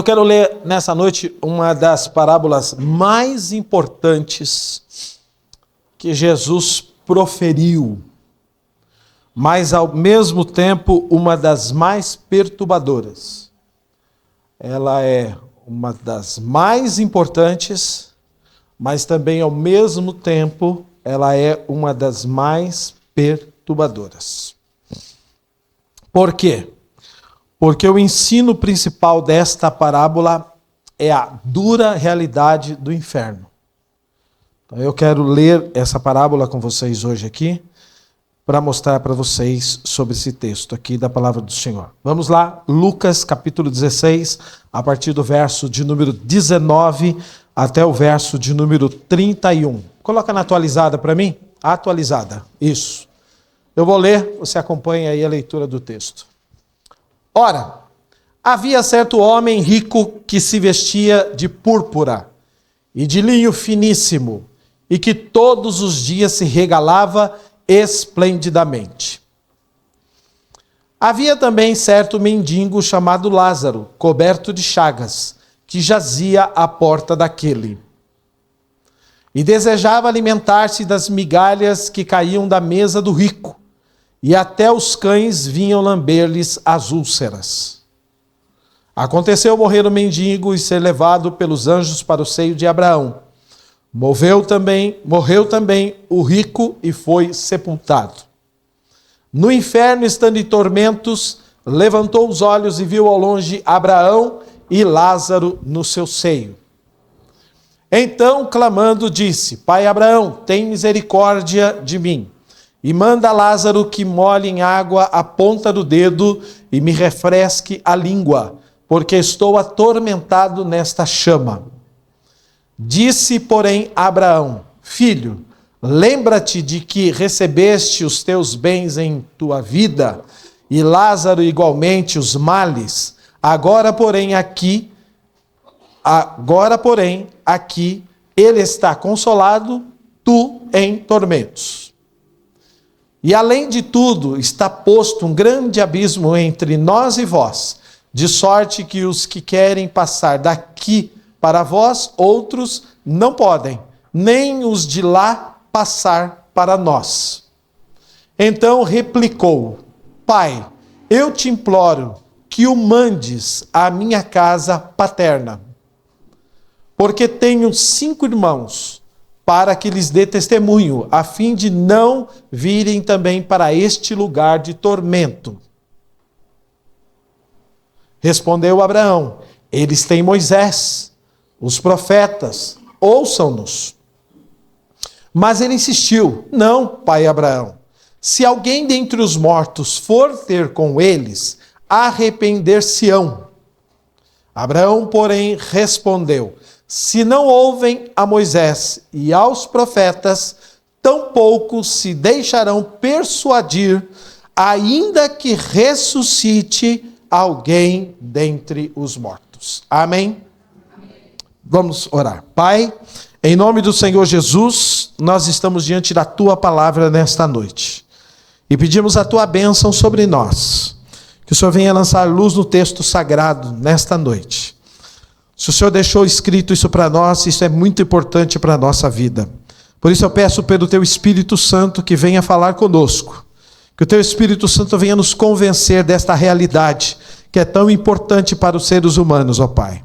Eu quero ler nessa noite uma das parábolas mais importantes que Jesus proferiu, mas ao mesmo tempo uma das mais perturbadoras. Ela é uma das mais importantes, mas também ao mesmo tempo ela é uma das mais perturbadoras. Por quê? Porque o ensino principal desta parábola é a dura realidade do inferno. Então eu quero ler essa parábola com vocês hoje aqui, para mostrar para vocês sobre esse texto aqui da palavra do Senhor. Vamos lá, Lucas capítulo 16, a partir do verso de número 19 até o verso de número 31. Coloca na atualizada para mim. Atualizada, isso. Eu vou ler, você acompanha aí a leitura do texto. Ora, havia certo homem rico que se vestia de púrpura e de linho finíssimo, e que todos os dias se regalava esplendidamente. Havia também certo mendigo chamado Lázaro, coberto de chagas, que jazia à porta daquele. E desejava alimentar-se das migalhas que caíam da mesa do rico, e até os cães vinham lamber-lhes as úlceras. Aconteceu morrer o mendigo e ser levado pelos anjos para o seio de Abraão. Morreu também o rico e foi sepultado. No inferno, estando em tormentos, levantou os olhos e viu ao longe Abraão e Lázaro no seu seio. Então, clamando, disse: Pai Abraão, tem misericórdia de mim, e manda Lázaro que molhe em água a ponta do dedo e me refresque a língua, porque estou atormentado nesta chama. Disse, porém, Abraão: Filho, lembra-te de que recebeste os teus bens em tua vida, e Lázaro igualmente os males. Agora, porém, aqui ele está consolado, tu em tormentos. E além de tudo, está posto um grande abismo entre nós e vós, de sorte que os que querem passar daqui para vós, outros não podem, nem os de lá passar para nós. Então replicou: Pai, eu te imploro que o mandes à minha casa paterna, porque tenho 5 irmãos, para que lhes dê testemunho, a fim de não virem também para este lugar de tormento. Respondeu Abraão: Eles têm Moisés, os profetas, ouçam-nos. Mas ele insistiu: Não, pai Abraão, se alguém dentre os mortos for ter com eles, arrepender-se-ão. Abraão, porém, respondeu: Se não ouvem a Moisés e aos profetas, tampouco se deixarão persuadir, ainda que ressuscite alguém dentre os mortos. Amém? Vamos orar. Pai, em nome do Senhor Jesus, nós estamos diante da Tua palavra nesta noite. E pedimos a Tua bênção sobre nós. Que o Senhor venha lançar luz no texto sagrado nesta noite. Se o Senhor deixou escrito isso para nós, isso é muito importante para a nossa vida. Por isso eu peço pelo Teu Espírito Santo que venha falar conosco. Que o Teu Espírito Santo venha nos convencer desta realidade que é tão importante para os seres humanos, ó Pai.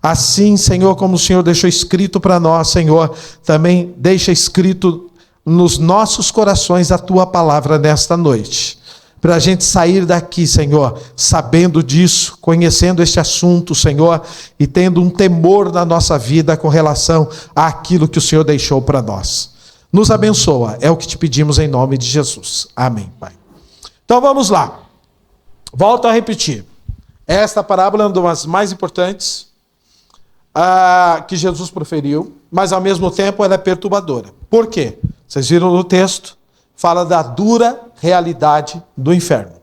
Assim, Senhor, como o Senhor deixou escrito para nós, Senhor, também deixa escrito nos nossos corações a Tua palavra nesta noite. Para a gente sair daqui, Senhor, sabendo disso, conhecendo este assunto, Senhor, e tendo um temor na nossa vida com relação àquilo que o Senhor deixou para nós. Nos abençoa, é o que te pedimos em nome de Jesus. Amém, Pai. Então vamos lá. Volto a repetir. Esta parábola é uma das mais importantes que Jesus proferiu, mas ao mesmo tempo ela é perturbadora. Por quê? Vocês viram no texto, fala da dura realidade do inferno.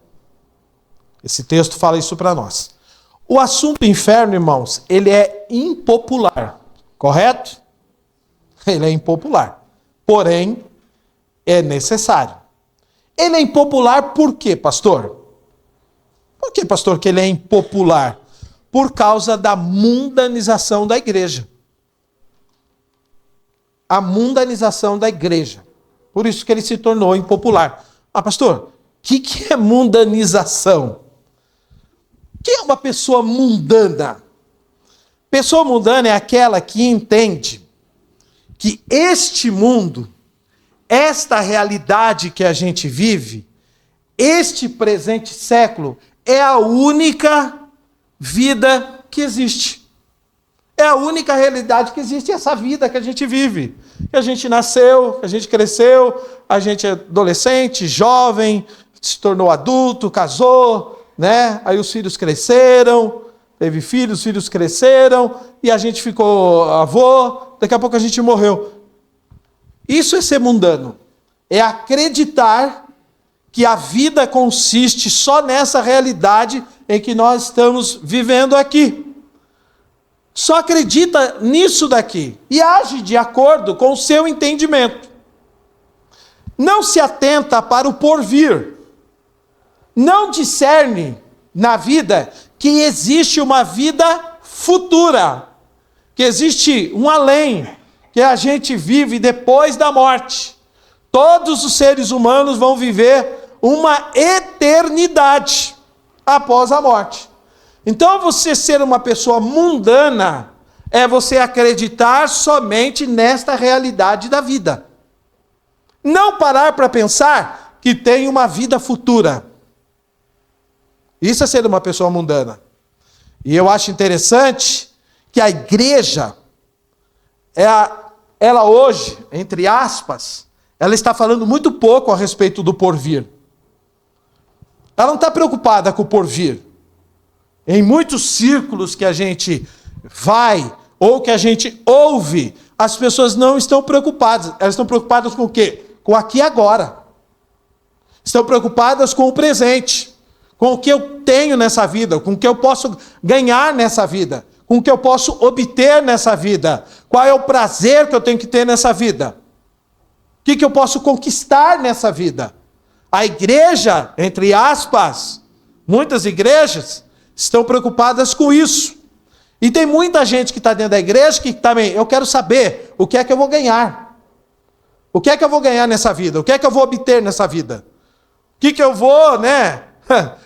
Esse texto fala isso para nós. O assunto inferno, irmãos, ele é impopular, correto? Ele é impopular, porém é necessário. Ele é impopular por quê, pastor? Por que, pastor, que ele é impopular? por causa da mundanização da igreja. A mundanização da igreja. Por isso que ele se tornou impopular. Ah, pastor, o que é mundanização? O que é uma pessoa mundana? Pessoa mundana é aquela que entende que este mundo, esta realidade que a gente vive, este presente século, é a única vida que existe. É a única realidade que existe, essa vida que a gente vive. Que a gente nasceu, que a gente cresceu, a gente é adolescente, jovem, se tornou adulto, casou, né? Aí os filhos cresceram, teve filhos, os filhos cresceram, e a gente ficou avô, daqui a pouco a gente morreu. Isso é ser mundano. É acreditar que a vida consiste só nessa realidade em que nós estamos vivendo aqui. Só acredita nisso daqui e age de acordo com o seu entendimento. Não se atenta para o porvir. Não discerne na vida que existe uma vida futura, que existe um além, que a gente vive depois da morte. Todos os seres humanos vão viver uma eternidade após a morte. Então, você ser uma pessoa mundana é você acreditar somente nesta realidade da vida. Não parar para pensar que tem uma vida futura. Isso é ser uma pessoa mundana. E eu acho interessante que a igreja, ela hoje, entre aspas, ela está falando muito pouco a respeito do porvir. Ela não está preocupada com o porvir. Em muitos círculos que a gente vai, ou que a gente ouve, as pessoas não estão preocupadas. Elas estão preocupadas com o quê? Com aqui e agora. Estão preocupadas com o presente, com o que eu tenho nessa vida, com o que eu posso ganhar nessa vida, com o que eu posso obter nessa vida. Qual é o prazer que eu tenho que ter nessa vida? O que eu posso conquistar nessa vida? A igreja, entre aspas, muitas igrejas estão preocupadas com isso. E tem muita gente que está dentro da igreja que também, eu quero saber o que é que eu vou ganhar. O que é que eu vou ganhar nessa vida? O que é que eu vou obter nessa vida? O que eu vou, né?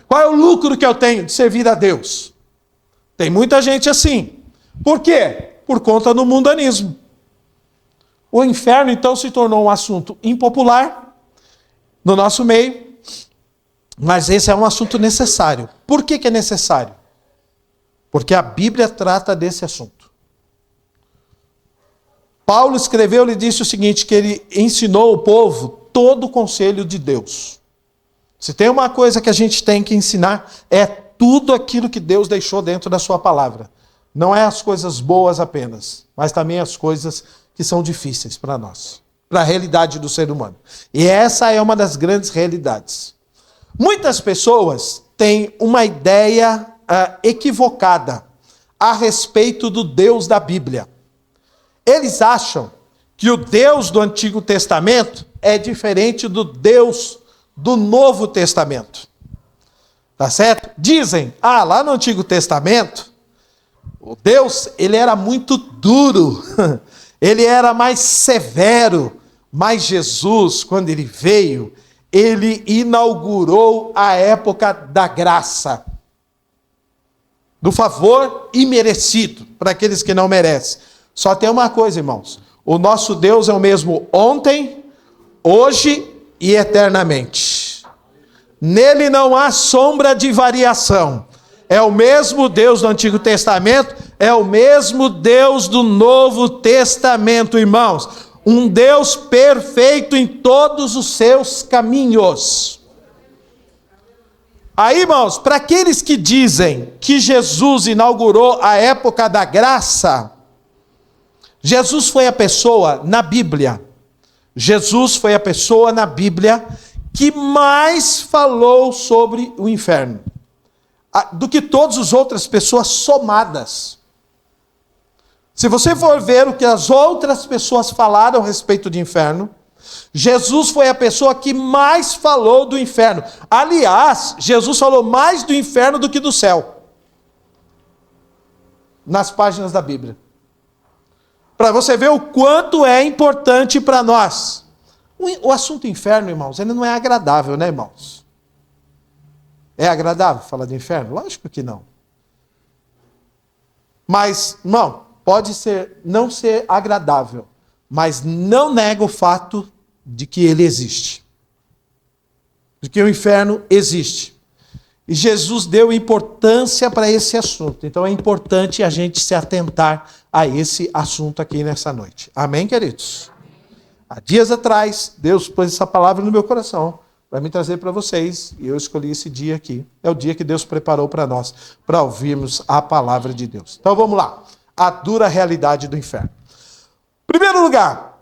Qual é o lucro que eu tenho de servir a Deus? Tem muita gente assim. Por quê? Por conta do mundanismo. O inferno, então, se tornou um assunto impopular no nosso meio. Mas esse é um assunto necessário. Por que é necessário? Porque a Bíblia trata desse assunto. Paulo escreveu e disse o seguinte, que ele ensinou o povo todo o conselho de Deus. Se tem uma coisa que a gente tem que ensinar, é tudo aquilo que Deus deixou dentro da sua palavra. Não é as coisas boas apenas, mas também as coisas que são difíceis para nós, para a realidade do ser humano. E essa é uma das grandes realidades. Muitas pessoas têm uma ideia equivocada a respeito do Deus da Bíblia. Eles acham que o Deus do Antigo Testamento é diferente do Deus do Novo Testamento. Tá certo? Dizem, lá no Antigo Testamento, o Deus, ele era muito duro, ele era mais severo, mas Jesus, quando ele veio, ele inaugurou a época da graça, do favor imerecido para aqueles que não merecem. Só tem uma coisa, irmãos, o nosso Deus é o mesmo ontem, hoje e eternamente. Nele não há sombra de variação. É o mesmo Deus do Antigo Testamento, é o mesmo Deus do Novo Testamento, irmãos. Um Deus perfeito em todos os seus caminhos. Aí, irmãos, para aqueles que dizem que Jesus inaugurou a época da graça, Jesus foi a pessoa na Bíblia. Jesus foi a pessoa na Bíblia que mais falou sobre o inferno do que todas as outras pessoas somadas. Se você for ver o que as outras pessoas falaram a respeito do inferno, Jesus foi a pessoa que mais falou do inferno. Aliás, Jesus falou mais do inferno do que do céu. nas páginas da Bíblia. Para você ver o quanto é importante para nós. O assunto inferno, irmãos, ele não é agradável, né, irmãos? É agradável falar de inferno? Lógico que não. Mas, irmão, pode não ser agradável, mas não nega o fato de que ele existe. De que o inferno existe. E Jesus deu importância para esse assunto. Então é importante a gente se atentar a esse assunto aqui nessa noite. Amém, queridos? Há dias atrás, Deus pôs essa palavra no meu coração para me trazer para vocês. E eu escolhi esse dia aqui. É o dia que Deus preparou para nós, para ouvirmos a palavra de Deus. Então vamos lá. A dura realidade do inferno. Primeiro lugar,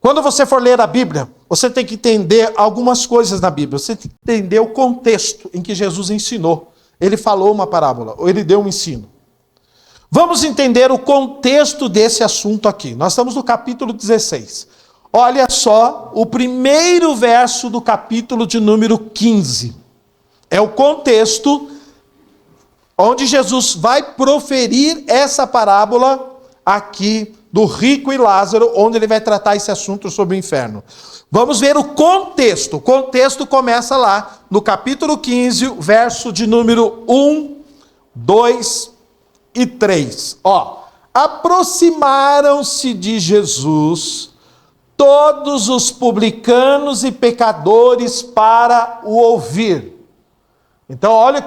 quando você for ler a Bíblia, você tem que entender algumas coisas na Bíblia. Você tem que entender o contexto em que Jesus ensinou. Ele falou uma parábola, ou ele deu um ensino. Vamos entender o contexto desse assunto aqui. Nós estamos no capítulo 16. Olha só o primeiro verso do capítulo de número 15. É o contexto onde Jesus vai proferir essa parábola aqui do rico e Lázaro, onde ele vai tratar esse assunto sobre o inferno. Vamos ver o contexto. O contexto começa lá no capítulo 15, verso de número 1, 2 e 3. Aproximaram-se de Jesus todos os publicanos e pecadores para o ouvir. Então, olha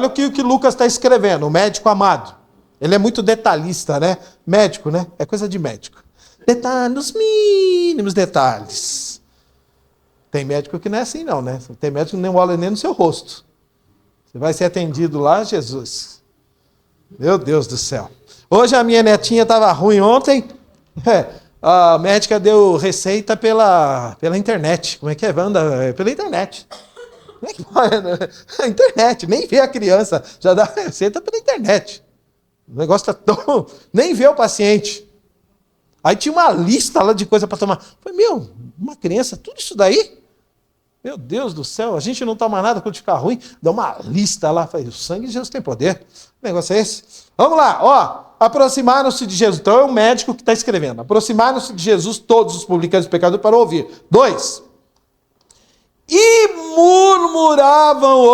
o que Lucas está escrevendo, o médico amado. Ele é muito detalhista, né? Médico, né? É coisa de médico. Detalhes, os mínimos detalhes. Tem médico que não é assim não, né? Tem médico que não olha nem no seu rosto. Você vai ser atendido lá, Jesus. Meu Deus do céu. Hoje a minha netinha estava ruim ontem. A médica deu receita pela internet. Como é que é? Anda pela internet. Como é que pode? A internet. Nem vê a criança. Já dá receita pela internet. O negócio está tão... Nem vê o paciente. Aí tinha uma lista lá de coisa para tomar. Falei, uma criança, tudo isso daí? Meu Deus do céu, a gente não toma nada quando ficar ruim. Dá uma lista lá. Falei, o sangue de Jesus tem poder. O negócio é esse. Vamos lá, aproximaram-se de Jesus. Então é o médico que está escrevendo. Aproximaram-se de Jesus todos os publicanos e pecadores para ouvir. 2. E murmuravam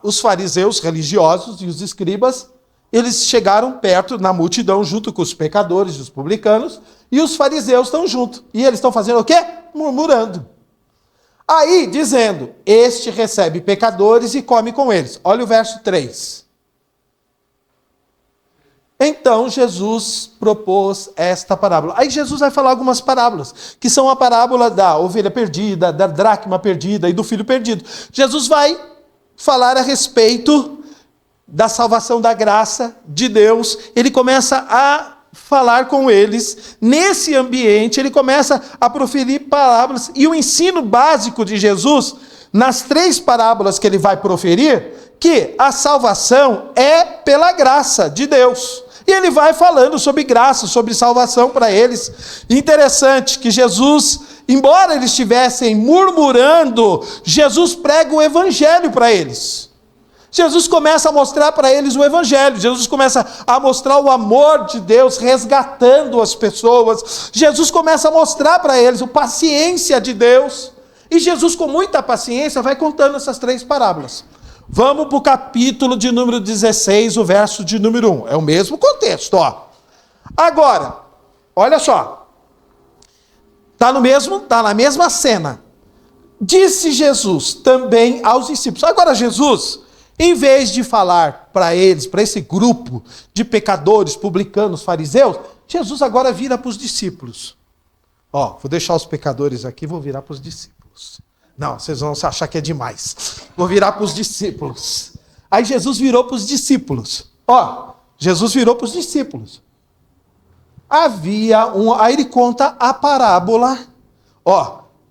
os fariseus religiosos e os escribas. Eles chegaram perto na multidão junto com os pecadores e os publicanos. E os fariseus estão junto. E eles estão fazendo o quê? Murmurando. Aí, dizendo, este recebe pecadores e come com eles. Olha o verso 3. Então, Jesus propôs esta parábola. Aí Jesus vai falar algumas parábolas, que são a parábola da ovelha perdida, da dracma perdida e do filho perdido. Jesus vai falar a respeito da salvação da graça de Deus. Ele começa a falar com eles. Nesse ambiente, ele começa a proferir parábolas. E o ensino básico de Jesus, nas 3 parábolas que ele vai proferir, que a salvação é pela graça de Deus. E ele vai falando sobre graça, sobre salvação para eles. Interessante que Jesus, embora eles estivessem murmurando, Jesus prega o evangelho para eles. Jesus começa a mostrar para eles o evangelho. Jesus começa a mostrar o amor de Deus resgatando as pessoas. Jesus começa a mostrar para eles a paciência de Deus. E Jesus, com muita paciência, vai contando essas 3 parábolas. Vamos para o capítulo de número 16, o verso de número 1. É o mesmo contexto, Agora, olha só. Está na mesma cena. Disse Jesus também aos discípulos. Agora Jesus, em vez de falar para eles, para esse grupo de pecadores, publicanos, fariseus, Jesus agora vira para os discípulos. Vou deixar os pecadores aqui, vou virar para os discípulos. Não, vocês vão achar que é demais. Vou virar para os discípulos. Aí Jesus virou para os discípulos. Jesus virou para os discípulos. Aí ele conta a parábola.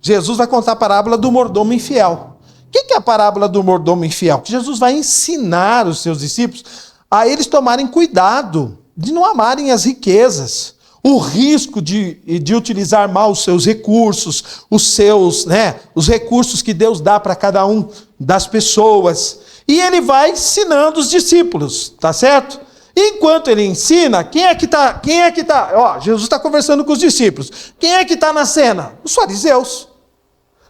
Jesus vai contar a parábola do mordomo infiel. O que é a parábola do mordomo infiel? Que Jesus vai ensinar os seus discípulos a eles tomarem cuidado de não amarem as riquezas, o risco de utilizar mal os seus recursos, os recursos que Deus dá para cada um das pessoas. E ele vai ensinando os discípulos, tá certo? Enquanto ele ensina, quem é que tá? Ó, Jesus está conversando com os discípulos. Quem é que está na cena? Os fariseus.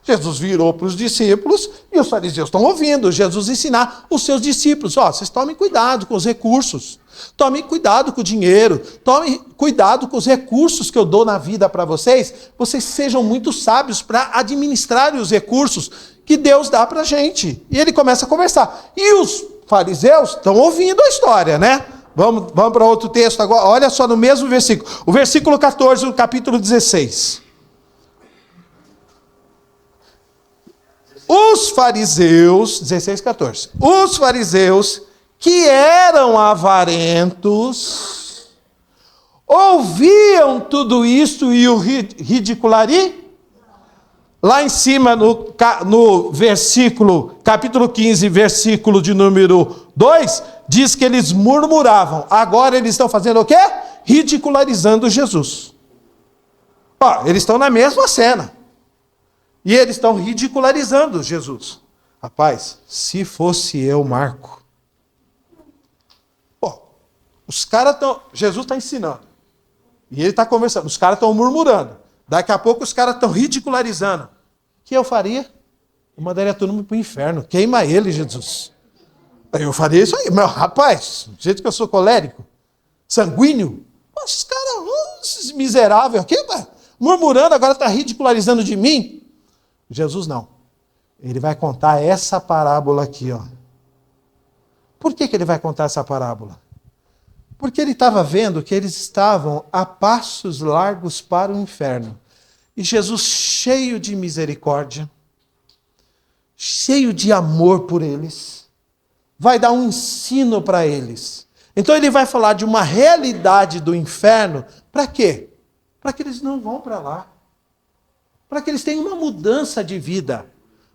Jesus virou para os discípulos e os fariseus estão ouvindo Jesus ensinar os seus discípulos. Ó, vocês tomem cuidado com os recursos. Tomem cuidado com o dinheiro. Tomem cuidado com os recursos que eu dou na vida para vocês. Vocês sejam muito sábios para administrarem os recursos que Deus dá para a gente. E ele começa a conversar. E os fariseus estão ouvindo a história, né? Vamos para outro texto agora. Olha só no mesmo versículo. O versículo 14 do capítulo 16. Os fariseus, 16, 14. Os fariseus que eram avarentos, ouviam tudo isso e o ridiculariam. Lá em cima, no versículo, capítulo 15, versículo de número 2, diz que eles murmuravam. Agora eles estão fazendo o quê? Ridicularizando Jesus. Ó, eles estão na mesma cena. E eles estão ridicularizando Jesus. Rapaz, se fosse eu, Marco. Pô, os caras estão... Jesus está ensinando. E ele está conversando. Os caras estão murmurando. Daqui a pouco os caras estão ridicularizando. O que eu faria? Eu mandaria todo mundo para o inferno. Queima ele, Jesus. Eu faria isso aí. Meu rapaz, do jeito que eu sou colérico, sanguíneo. Esses caras, esses miseráveis aqui, murmurando, agora está ridicularizando de mim. Jesus não. Ele vai contar essa parábola aqui, ó. Por que ele vai contar essa parábola? Porque ele estava vendo que eles estavam a passos largos para o inferno. E Jesus, cheio de misericórdia, cheio de amor por eles, vai dar um ensino para eles. Então ele vai falar de uma realidade do inferno. Para quê? Para que eles não vão para lá. Para que eles tenham uma mudança de vida,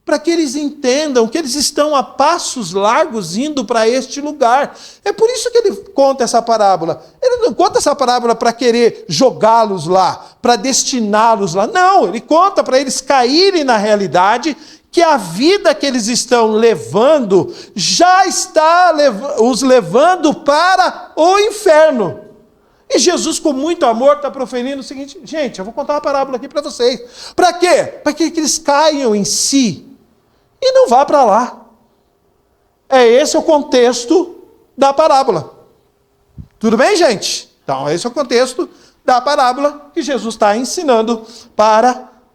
para que eles entendam que eles estão a passos largos indo para este lugar. É por isso que ele conta essa parábola. Ele não conta essa parábola para querer jogá-los lá, para destiná-los lá. Não, ele conta para eles caírem na realidade que a vida que eles estão levando já está os levando para o inferno. E Jesus, com muito amor, está proferindo o seguinte: gente, eu vou contar uma parábola aqui para vocês. Para quê? Para que eles caiam em si e não vá para lá. Esse é o contexto da parábola. Tudo bem, gente? Então, esse é o contexto da parábola que Jesus está ensinando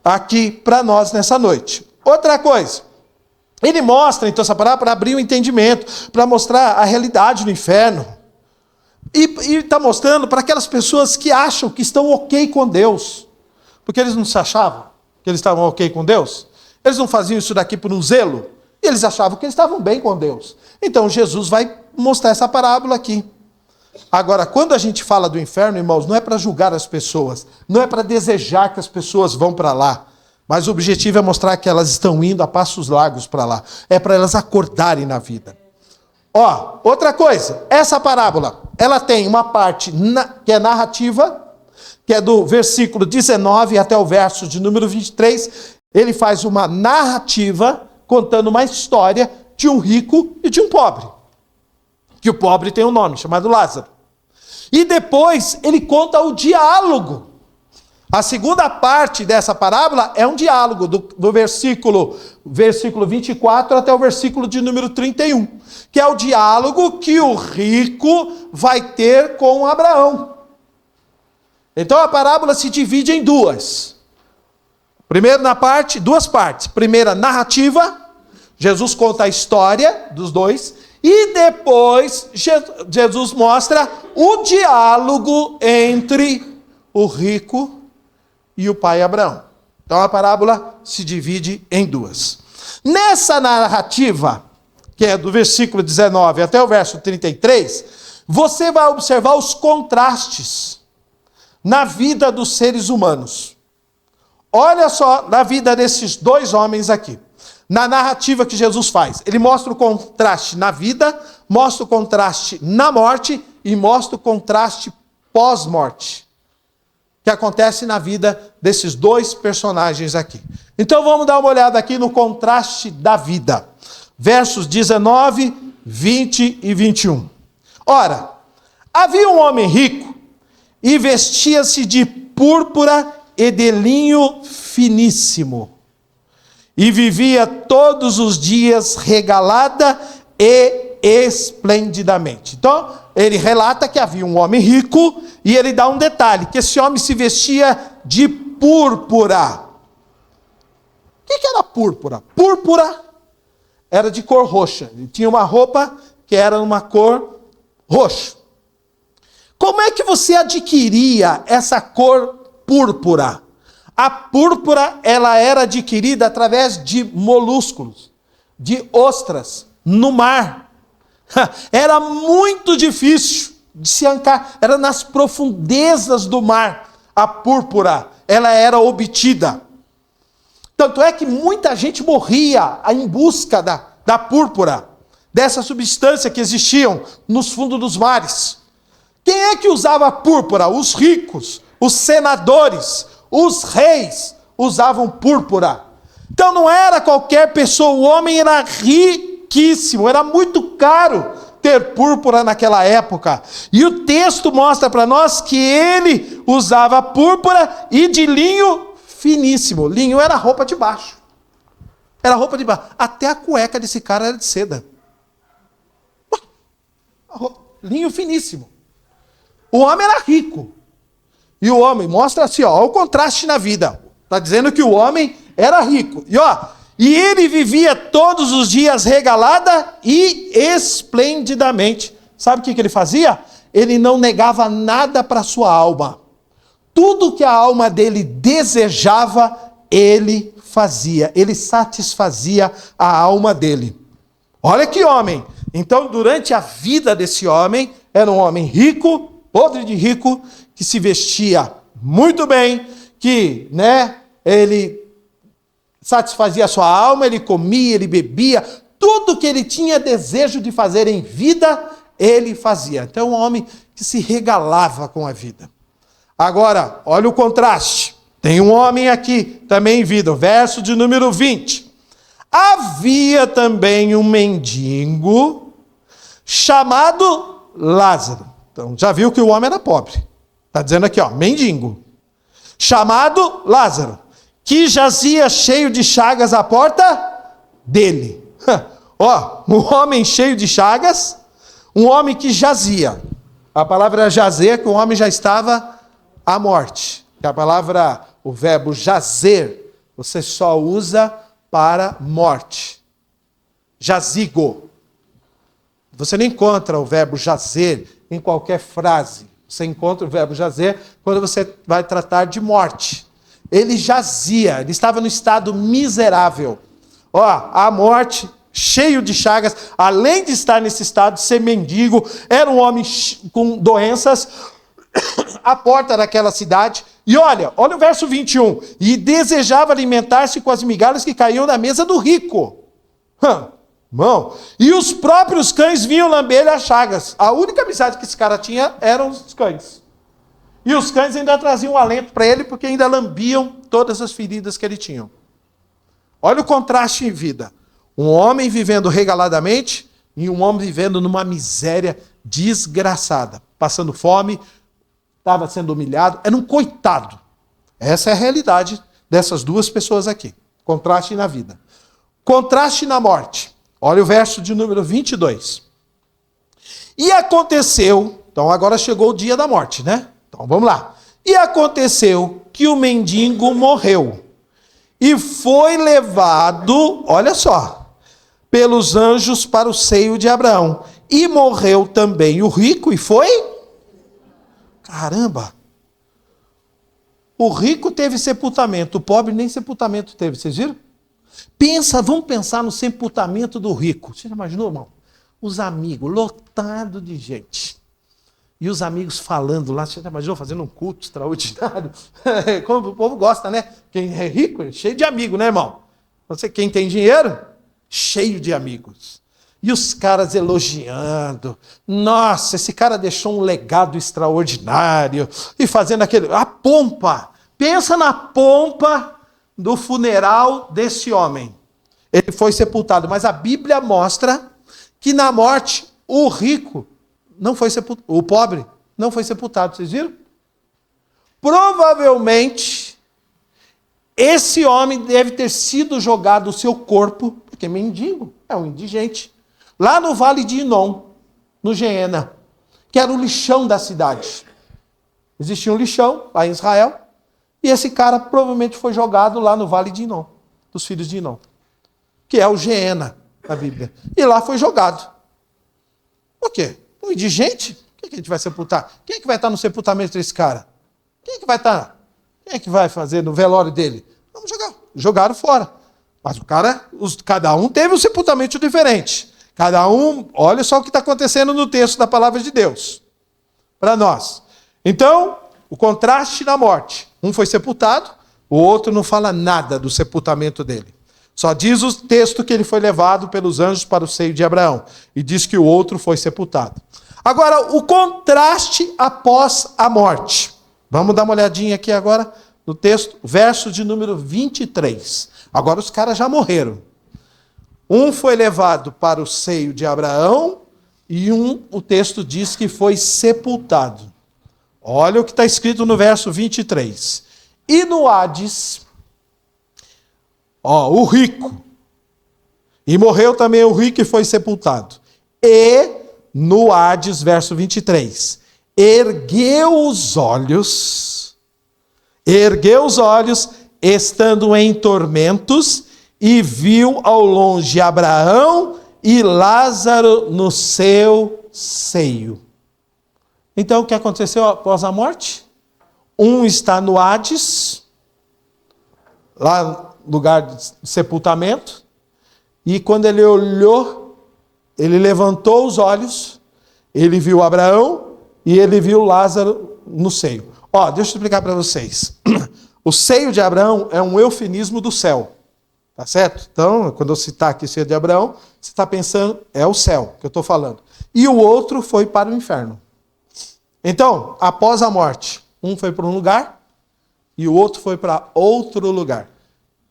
aqui para nós nessa noite. Outra coisa, ele mostra, então, essa parábola para abrir o entendimento, para mostrar a realidade do inferno. E está mostrando para aquelas pessoas que acham que estão ok com Deus. Porque eles não se achavam que eles estavam ok com Deus. Eles não faziam isso daqui por um zelo. Eles achavam que eles estavam bem com Deus. Então Jesus vai mostrar essa parábola aqui. Agora, quando a gente fala do inferno, irmãos, não é para julgar as pessoas. Não é para desejar que as pessoas vão para lá. Mas o objetivo é mostrar que elas estão indo a passos largos para lá. É para elas acordarem na vida. Ó, outra coisa, essa parábola, ela tem uma parte que é narrativa, que é do versículo 19 até o verso de número 23. Ele faz uma narrativa contando uma história de um rico e de um pobre. Que o pobre tem um nome, chamado Lázaro. E depois ele conta o diálogo. A segunda parte dessa parábola é um diálogo do versículo 24 até o versículo de número 31, que é o diálogo que o rico vai ter com Abraão. Então a parábola se divide em duas. Primeiro duas partes. Primeira, narrativa. Jesus conta a história dos dois. E depois Jesus mostra o diálogo entre o rico e o pai Abraão. Então a parábola se divide em duas. Nessa narrativa, que é do versículo 19 até o verso 33, você vai observar os contrastes na vida dos seres humanos. Olha só na vida desses dois homens aqui. Na narrativa que Jesus faz, ele mostra o contraste na vida, mostra o contraste na morte e mostra o contraste pós-morte, que acontece na vida desses dois personagens aqui. Então vamos dar uma olhada aqui no contraste da vida. versos 19, 20 e 21. Ora, havia um homem rico e vestia-se de púrpura e de linho finíssimo, e vivia todos os dias regalada e esplendidamente. Então, ele relata que havia um homem rico, e ele dá um detalhe, que esse homem se vestia de púrpura. O que era púrpura? Púrpura era de cor roxa. Ele tinha uma roupa que era uma cor roxa. Como é que você adquiria essa cor púrpura? A púrpura, ela era adquirida através de molúsculos, de ostras, no mar. Era muito difícil de se arrancar. Era nas profundezas do mar. A púrpura, ela era obtida. Tanto é que muita gente morria em busca da púrpura, dessa substância que existiam nos fundos dos mares. Quem é que usava a púrpura? Os ricos, os senadores, os reis usavam púrpura. Então não era qualquer pessoa, o homem era riquíssimo, era muito caro ter púrpura naquela época. E o texto mostra para nós que ele usava púrpura e de linho finíssimo. Linho era roupa de baixo. Era roupa de baixo. Até a cueca desse cara era de seda. Linho finíssimo. O homem era rico. E o homem, mostra assim, ó, o contraste na vida. Está dizendo que o homem era rico. E ele vivia todos os dias regalada e esplendidamente. Sabe o que ele fazia? Ele não negava nada para a sua alma. Tudo que a alma dele desejava, ele fazia. Ele satisfazia a alma dele. Olha que homem. Então, durante a vida desse homem, era um homem rico, podre de rico, que se vestia muito bem, que, ele satisfazia a sua alma, ele comia, ele bebia, tudo que ele tinha desejo de fazer em vida, ele fazia. Então, um homem que se regalava com a vida. Agora, olha o contraste. Tem um homem aqui, também em vida, verso de número 20. Havia também um mendigo chamado Lázaro. Então, já viu que o homem era pobre. Está dizendo aqui, mendigo. Chamado Lázaro, que jazia cheio de chagas à porta dele. Um homem cheio de chagas, um homem que jazia. A palavra jazer, que o homem já estava à morte. Que a palavra, o verbo jazer, você só usa para morte. Jazigo. Você não encontra o verbo jazer em qualquer frase. Você encontra o verbo jazer quando você vai tratar de morte. Ele jazia, ele estava no estado miserável. A morte, cheio de chagas, além de estar nesse estado, ser mendigo, era um homem com doenças, à porta daquela cidade. E olha o verso 21. E desejava alimentar-se com as migalhas que caíam na mesa do rico. Irmão, e os próprios cães vinham lamber as chagas. A única amizade que esse cara tinha eram os cães. E os cães ainda traziam um alento para ele, porque ainda lambiam todas as feridas que ele tinha. Olha o contraste em vida. Um homem vivendo regaladamente e um homem vivendo numa miséria desgraçada. Passando fome, estava sendo humilhado, era um coitado. Essa é a realidade dessas duas pessoas aqui. Contraste na vida. Contraste na morte. Olha o verso de número 22. E aconteceu, então agora chegou o dia da morte, né? Então vamos lá. E aconteceu que o mendigo morreu e foi levado, olha só, pelos anjos para o seio de Abraão. E morreu também o rico e foi? Caramba! O rico teve sepultamento, o pobre nem sepultamento teve, vocês viram? Vamos pensar no sepultamento do rico. Você já imaginou, irmão? Os amigos, lotado de gente. E os amigos falando lá, você já imaginou fazendo um culto extraordinário? Como o povo gosta, né? Quem é rico é cheio de amigos, né, irmão? Quem tem dinheiro, cheio de amigos. E os caras elogiando. Nossa, esse cara deixou um legado extraordinário. E fazendo a pompa. Pensa na pompa do funeral desse homem. ele foi sepultado. Mas a Bíblia mostra que na morte o rico não foi sepultado, o pobre não foi sepultado. Vocês viram? Provavelmente, esse homem deve ter sido jogado o seu corpo, porque mendigo, é um indigente, lá no Vale de Inom, no Geena, que era o lixão da cidade. Existia um lixão lá em Israel, e esse cara provavelmente foi jogado lá no Vale de Inom, dos filhos de Inom, que é o Geena na Bíblia. E lá foi jogado. Por quê? Um indigente? Quem que a gente vai sepultar? Quem é que vai estar no sepultamento desse cara? Quem é que vai estar? Quem é que vai fazer no velório dele? Vamos jogar. Jogaram fora. Mas o cara, cada um teve um sepultamento diferente. Cada um, olha só o que está acontecendo no texto da palavra de Deus. Para nós. Então, o contraste na morte. Um foi sepultado, o outro não fala nada do sepultamento dele. Só diz o texto que ele foi levado pelos anjos para o seio de Abraão. E diz que o outro foi sepultado. Agora, o contraste após a morte. Vamos dar uma olhadinha aqui agora no texto, verso de número 23. Agora os caras já morreram. Um foi levado para o seio de Abraão e o texto diz que foi sepultado. Olha o que está escrito no verso 23. E no Hades, o rico. E morreu também o rico e foi sepultado. E no Hades, verso 23. Ergueu os olhos, estando em tormentos, e viu ao longe Abraão e Lázaro no seu seio. Então, o que aconteceu após a morte? Um está no Hades, lá no lugar de sepultamento, e quando ele olhou, ele levantou os olhos, ele viu Abraão, e ele viu Lázaro no seio. Deixa eu explicar para vocês. O seio de Abraão é um eufemismo do céu. Tá certo? Então, quando eu citar aqui o seio de Abraão, você está pensando, é o céu que eu estou falando. E o outro foi para o inferno. Então, após a morte, um foi para um lugar e o outro foi para outro lugar.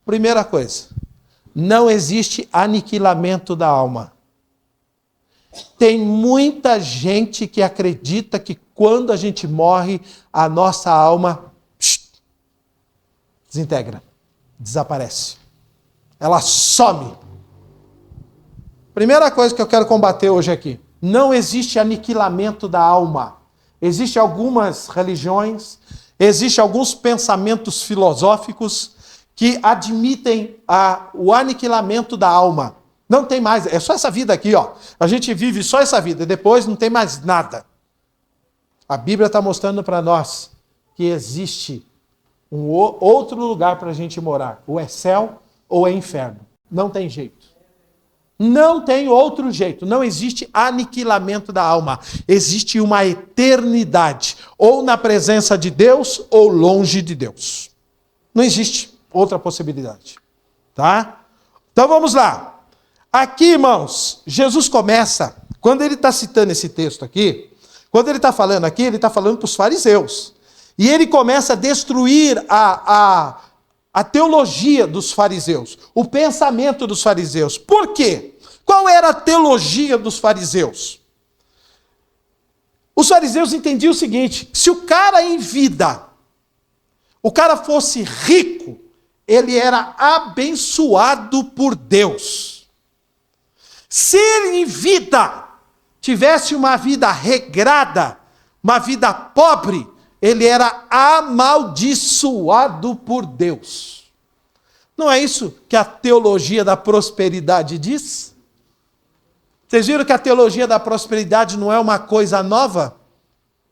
Primeira coisa, não existe aniquilamento da alma. Tem muita gente que acredita que quando a gente morre, a nossa alma desintegra, desaparece. Ela some. Primeira coisa que eu quero combater hoje aqui. Não existe aniquilamento da alma. Existem algumas religiões, existem alguns pensamentos filosóficos que admitem o aniquilamento da alma. Não tem mais, é só essa vida aqui, A gente vive só essa vida, depois não tem mais nada. A Bíblia está mostrando para nós que existe um outro lugar para a gente morar. Ou é céu ou é inferno. Não tem jeito. Não tem outro jeito. Não existe aniquilamento da alma. Existe uma eternidade. Ou na presença de Deus ou longe de Deus. Não existe outra possibilidade. Tá? Então vamos lá. Aqui, irmãos, Jesus começa, quando ele está citando esse texto aqui, quando ele está falando aqui, ele está falando para os fariseus. E ele começa a destruir a teologia dos fariseus, o pensamento dos fariseus. Por quê? Qual era a teologia dos fariseus? Os fariseus entendiam o seguinte: se o cara em vida, o cara fosse rico, ele era abençoado por Deus. Se ele em vida tivesse uma vida regrada, uma vida pobre, ele era amaldiçoado por Deus. Não é isso que a teologia da prosperidade diz? Vocês viram que a teologia da prosperidade não é uma coisa nova?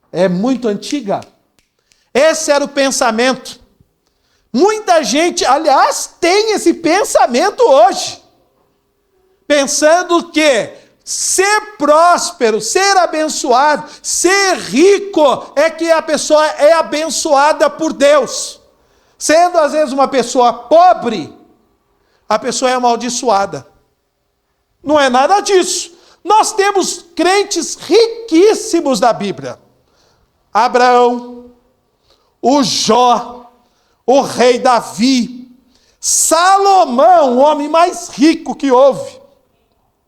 É muito antiga. Esse era o pensamento. Muita gente, aliás, tem esse pensamento hoje. Pensando que ser próspero, ser abençoado, ser rico é que a pessoa é abençoada por Deus. Sendo às vezes uma pessoa pobre, a pessoa é amaldiçoada. Não é nada disso. Nós temos crentes riquíssimos da Bíblia. Abraão, o Jó, o rei Davi, Salomão, o homem mais rico que houve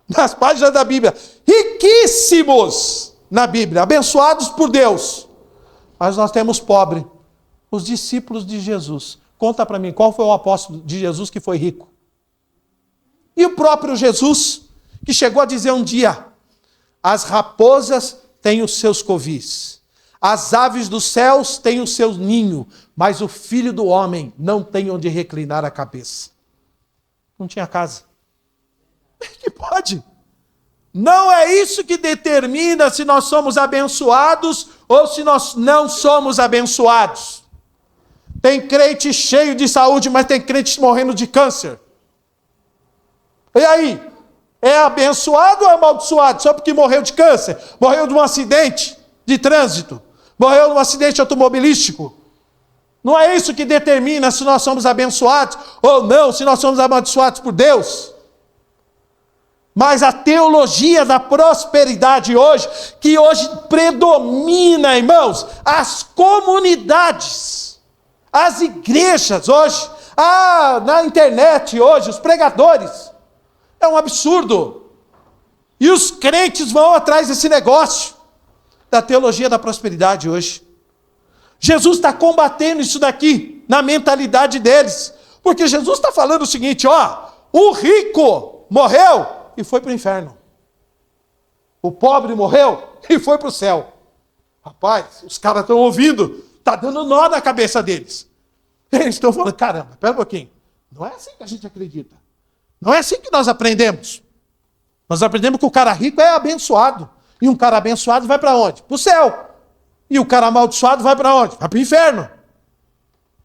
nas páginas da Bíblia, riquíssimos na Bíblia, abençoados por Deus. Mas nós temos pobre, os discípulos de Jesus. Conta para mim, qual foi o apóstolo de Jesus que foi rico? E o próprio Jesus, que chegou a dizer um dia: as raposas têm os seus covis, as aves dos céus têm o seu ninho, mas o Filho do Homem não tem onde reclinar a cabeça. Não tinha casa. Que pode? Não é isso que determina se nós somos abençoados ou se nós não somos abençoados. Tem crente cheio de saúde, mas tem crente morrendo de câncer. E aí? É abençoado ou é amaldiçoado? Só porque morreu de câncer? Morreu de um acidente de trânsito? Morreu de um acidente automobilístico? Não é isso que determina se nós somos abençoados ou não, se nós somos amaldiçoados por Deus. Mas a teologia da prosperidade hoje, que hoje predomina, irmãos, as comunidades, as igrejas hoje, na internet hoje, os pregadores, é um absurdo. E os crentes vão atrás desse negócio da teologia da prosperidade hoje. Jesus está combatendo isso daqui na mentalidade deles. Porque Jesus está falando o seguinte, o rico morreu e foi para o inferno. O pobre morreu e foi para o céu. Rapaz, os caras estão ouvindo, está dando nó na cabeça deles. Eles estão falando, caramba, espera um pouquinho. Não é assim que a gente acredita. Não é assim que nós aprendemos. Nós aprendemos que o cara rico é abençoado. E um cara abençoado vai para onde? Para o céu. E o cara amaldiçoado vai para onde? Vai para o inferno.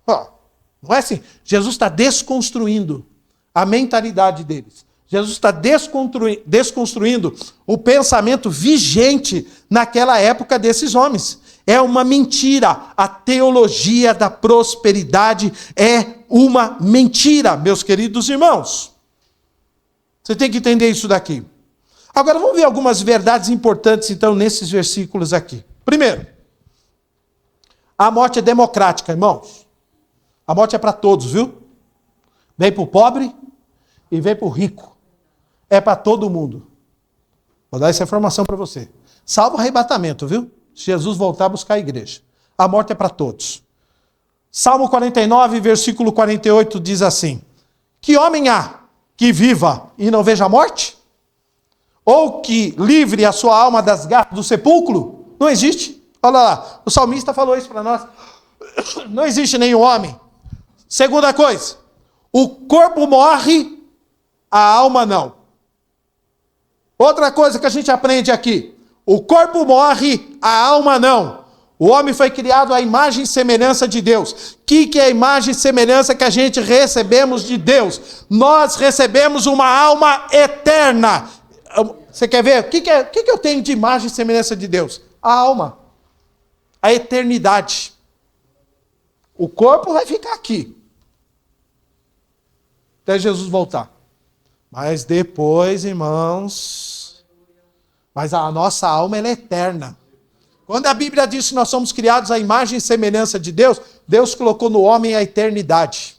Não é assim. Jesus está desconstruindo a mentalidade deles. Jesus está desconstruindo o pensamento vigente naquela época desses homens. É uma mentira. A teologia da prosperidade é uma mentira, meus queridos irmãos. Você tem que entender isso daqui. Agora vamos ver algumas verdades importantes, então, nesses versículos aqui. Primeiro, a morte é democrática, irmãos. A morte é para todos, viu? Vem para o pobre e vem para o rico. É para todo mundo. Vou dar essa informação para você. Salvo o arrebatamento, viu? Se Jesus voltar a buscar a igreja. A morte é para todos. Salmo 49, versículo 48 diz assim: que homem há que viva e não veja a morte? Ou que livre a sua alma das garras do sepulcro? Não existe. Olha lá, o salmista falou isso para nós. Não existe nenhum homem. Segunda coisa, o corpo morre, a alma não. Outra coisa que a gente aprende aqui, o corpo morre, a alma não. O homem foi criado à imagem e semelhança de Deus. O que é a imagem e semelhança que a gente recebemos de Deus? Nós recebemos uma alma eterna. Você quer ver? O que eu tenho de imagem e semelhança de Deus? A alma. A eternidade. O corpo vai ficar aqui. Até Jesus voltar. Mas depois, irmãos... Mas a nossa alma, ela é eterna. Quando a Bíblia diz que nós somos criados à imagem e semelhança de Deus, Deus colocou no homem a eternidade.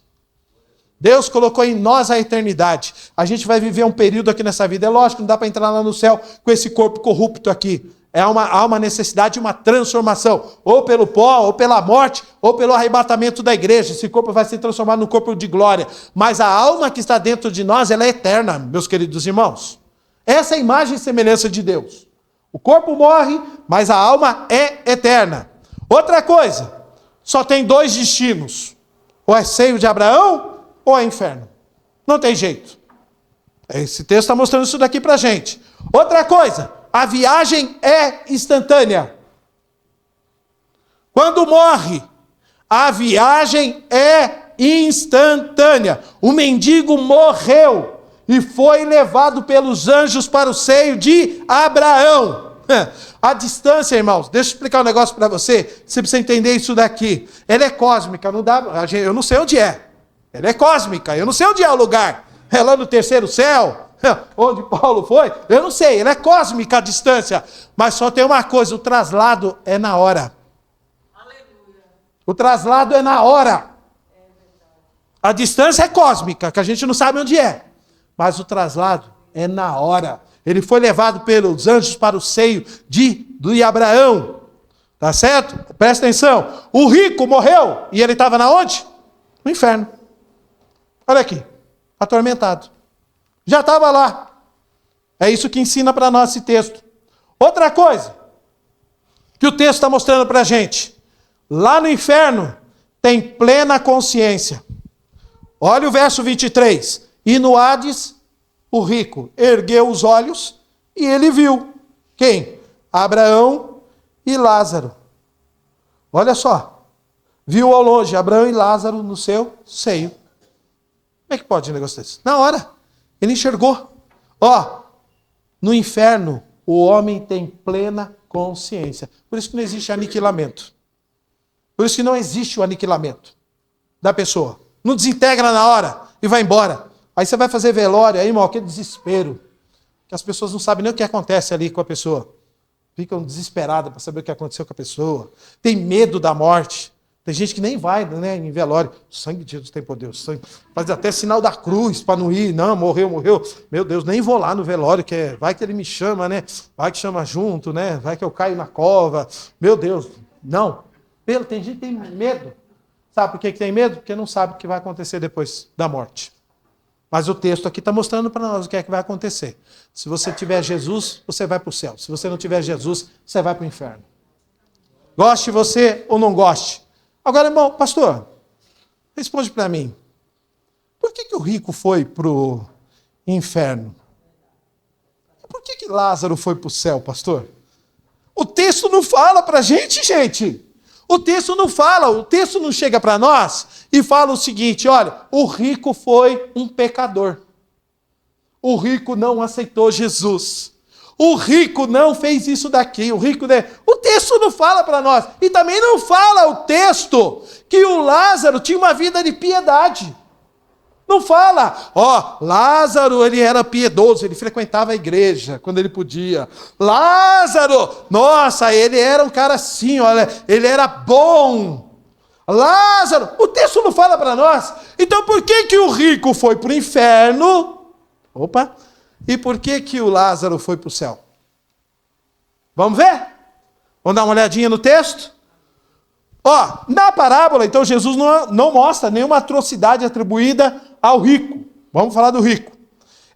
Deus colocou em nós a eternidade. A gente vai viver um período aqui nessa vida. É lógico, não dá para entrar lá no céu com esse corpo corrupto aqui. Há uma necessidade de uma transformação. Ou pelo pó, ou pela morte, ou pelo arrebatamento da igreja. Esse corpo vai ser transformado num corpo de glória. Mas a alma que está dentro de nós, ela é eterna, meus queridos irmãos. Essa é a imagem e semelhança de Deus. O corpo morre, mas a alma é eterna. Outra coisa, só tem dois destinos. Ou é seio de Abraão, ou é inferno. Não tem jeito. Esse texto está mostrando isso daqui para a gente. Outra coisa, a viagem é instantânea. Quando morre, a viagem é instantânea. O mendigo morreu e foi levado pelos anjos para o seio de Abraão. A distância, irmãos, deixa eu explicar um negócio para você. Você precisa entender isso daqui. Ela é cósmica, não dá, eu não sei onde é. Ela é cósmica, eu não sei onde é o lugar. É lá no terceiro céu, onde Paulo foi, eu não sei. Ela é cósmica a distância. Mas só tem uma coisa, o traslado é na hora. Aleluia. O traslado é na hora. A distância é cósmica, que a gente não sabe onde é. Mas o traslado é na hora. Ele foi levado pelos anjos para o seio de Abraão. Tá certo? Presta atenção. O rico morreu e ele estava na onde? No inferno. Olha aqui. Atormentado. Já estava lá. É isso que ensina para nós esse texto. Outra coisa que o texto está mostrando para a gente. Lá no inferno tem plena consciência. Olha o verso 23. E no Hades, o rico ergueu os olhos e ele viu. Quem? Abraão e Lázaro. Olha só. Viu ao longe Abraão e Lázaro no seu seio. Como é que pode um negócio desse? Na hora. Ele enxergou. Ó, no inferno, o homem tem plena consciência. Por isso que não existe aniquilamento. Por isso que não existe o aniquilamento da pessoa. Não desintegra na hora e vai embora. Aí você vai fazer velório, aí, irmão, aquele desespero. Que as pessoas não sabem nem o que acontece ali com a pessoa. Ficam desesperadas para saber o que aconteceu com a pessoa. Tem medo da morte. Tem gente que nem vai, né, em velório. O sangue de Jesus tem poder. O sangue. Faz até sinal da cruz para não ir. Não, morreu. Meu Deus, nem vou lá no velório, vai que ele me chama, né? Vai que chama junto, né? Vai que eu caio na cova. Meu Deus. Não. Tem gente que tem medo. Sabe por que tem medo? Porque não sabe o que vai acontecer depois da morte. Mas o texto aqui está mostrando para nós o que é que vai acontecer. Se você tiver Jesus, você vai para o céu. Se você não tiver Jesus, você vai para o inferno. Goste você ou não goste. Agora, irmão, pastor, responde para mim. Por que o rico foi para o inferno? Por que Lázaro foi para o céu, pastor? O texto não fala para a gente, gente. O texto não fala, o texto não chega para nós e fala o seguinte, olha, o rico foi um pecador. O rico não aceitou Jesus. O rico não fez isso daqui. O texto não fala para nós. E também não fala o texto que o Lázaro tinha uma vida de piedade. Não fala, Lázaro, ele era piedoso, ele frequentava a igreja quando ele podia. Lázaro, nossa, ele era um cara assim, olha, ele era bom. Lázaro, o texto não fala para nós. Então por que o rico foi para o inferno? Opa! E por que o Lázaro foi para o céu? Vamos ver? Vamos dar uma olhadinha no texto? Na parábola, então, Jesus não mostra nenhuma atrocidade atribuída ao rico. Vamos falar do rico.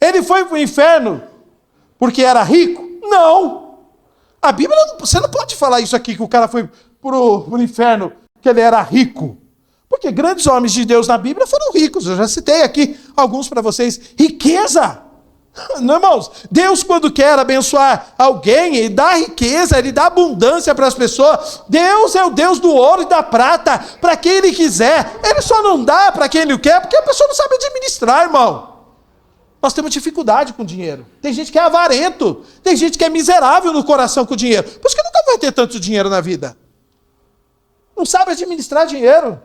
Ele foi para o inferno porque era rico? Não. A Bíblia, você não pode falar isso aqui, que o cara foi para o inferno porque ele era rico. Porque grandes homens de Deus na Bíblia foram ricos. Eu já citei aqui alguns para vocês. Riqueza. Não, irmãos, Deus quando quer abençoar alguém, Ele dá riqueza, Ele dá abundância para as pessoas. Deus é o Deus do ouro e da prata, para quem Ele quiser. Ele só não dá para quem Ele quer, porque a pessoa não sabe administrar, irmão. Nós temos dificuldade com dinheiro. Tem gente que é avarento, tem gente que é miserável no coração com o dinheiro. Por isso que nunca vai ter tanto dinheiro na vida. Não sabe administrar dinheiro.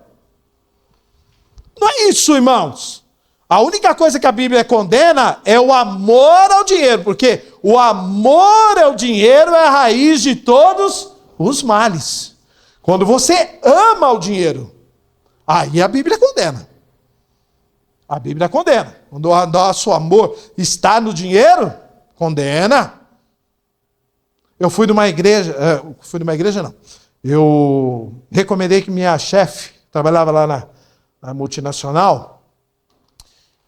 Não é isso, irmãos. A única coisa que a Bíblia condena é o amor ao dinheiro, porque o amor ao dinheiro é a raiz de todos os males. Quando você ama o dinheiro, aí a Bíblia condena. A Bíblia condena. Quando o nosso amor está no dinheiro, condena. Eu fui numa igreja, não. Eu recomendei que minha chefe, trabalhava lá na multinacional,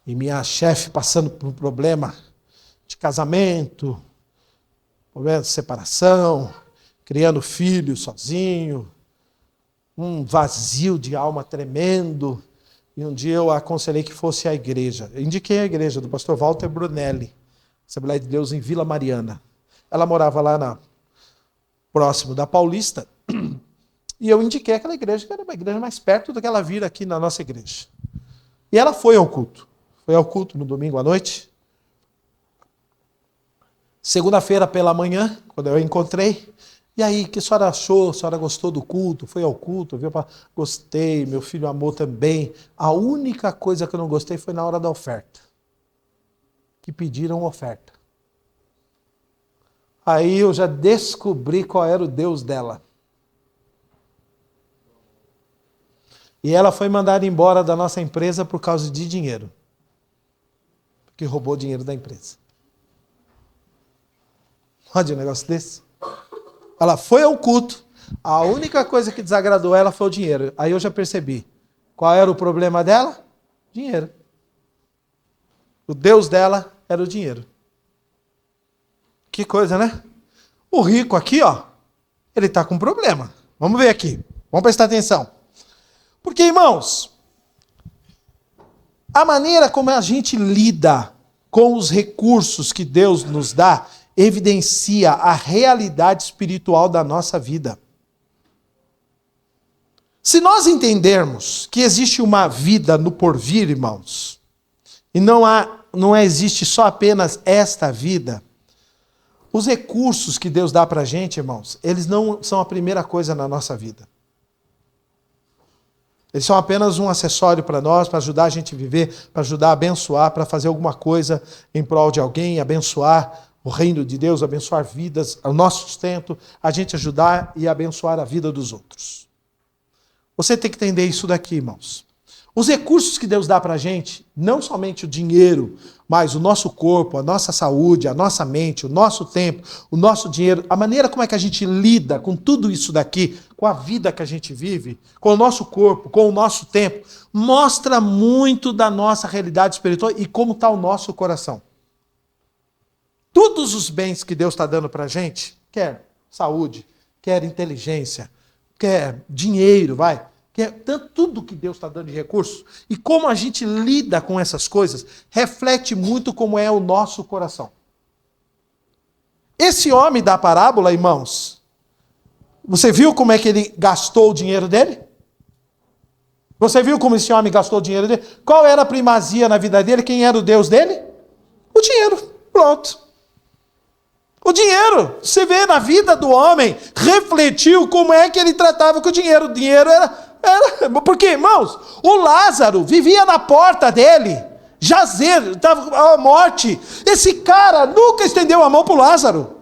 e minha chefe passando por um problema de casamento, problema de separação, criando filho sozinho, um vazio de alma tremendo. E um dia eu aconselhei que fosse à igreja. Eu indiquei a igreja do pastor Walter Brunelli, Assembleia de Deus em Vila Mariana. Ela morava lá próximo da Paulista. E eu indiquei aquela igreja, que era uma igreja mais perto do que ela vir aqui na nossa igreja. E ela foi ao culto. Foi ao culto no domingo à noite. Segunda-feira pela manhã, quando eu a encontrei. E aí, o que a senhora achou? A senhora gostou do culto? Foi ao culto? Viu? Gostei, meu filho amou também. A única coisa que eu não gostei foi na hora da oferta. Que pediram oferta. Aí eu já descobri qual era o Deus dela. E ela foi mandada embora da nossa empresa por causa de dinheiro. Porque roubou o dinheiro da empresa. Olha um negócio desse. Ela foi ao culto. A única coisa que desagradou ela foi o dinheiro. Aí eu já percebi. Qual era o problema dela? Dinheiro. O Deus dela era o dinheiro. Que coisa, né? O rico aqui, ó, ele está com problema. Vamos ver aqui. Vamos prestar atenção. Porque, irmãos, a maneira como a gente lida com os recursos que Deus nos dá evidencia a realidade espiritual da nossa vida. Se nós entendermos que existe uma vida no porvir, irmãos, e não existe só apenas esta vida, os recursos que Deus dá para a gente, irmãos, eles não são a primeira coisa na nossa vida. Eles são apenas um acessório para nós, para ajudar a gente a viver, para ajudar a abençoar, para fazer alguma coisa em prol de alguém, abençoar o reino de Deus, abençoar vidas, o nosso sustento, a gente ajudar e abençoar a vida dos outros. Você tem que entender isso daqui, irmãos. Os recursos que Deus dá para a gente, não somente o dinheiro, mas o nosso corpo, a nossa saúde, a nossa mente, o nosso tempo, o nosso dinheiro, a maneira como é que a gente lida com tudo isso daqui, com a vida que a gente vive, com o nosso corpo, com o nosso tempo, mostra muito da nossa realidade espiritual e como está o nosso coração. Todos os bens que Deus está dando para a gente, quer saúde, quer inteligência, quer dinheiro, tudo que Deus está dando de recursos, e como a gente lida com essas coisas, reflete muito como é o nosso coração. Esse homem da parábola, irmãos, você viu como é que ele gastou o dinheiro dele? Você viu como esse homem gastou o dinheiro dele? Qual era a primazia na vida dele? Quem era o Deus dele? O dinheiro. Pronto. O dinheiro. Você vê na vida do homem, refletiu como é que ele tratava com o dinheiro. O dinheiro era... Porque, irmãos, o Lázaro vivia na porta dele, jazer, estava à morte. Esse cara nunca estendeu a mão para o Lázaro.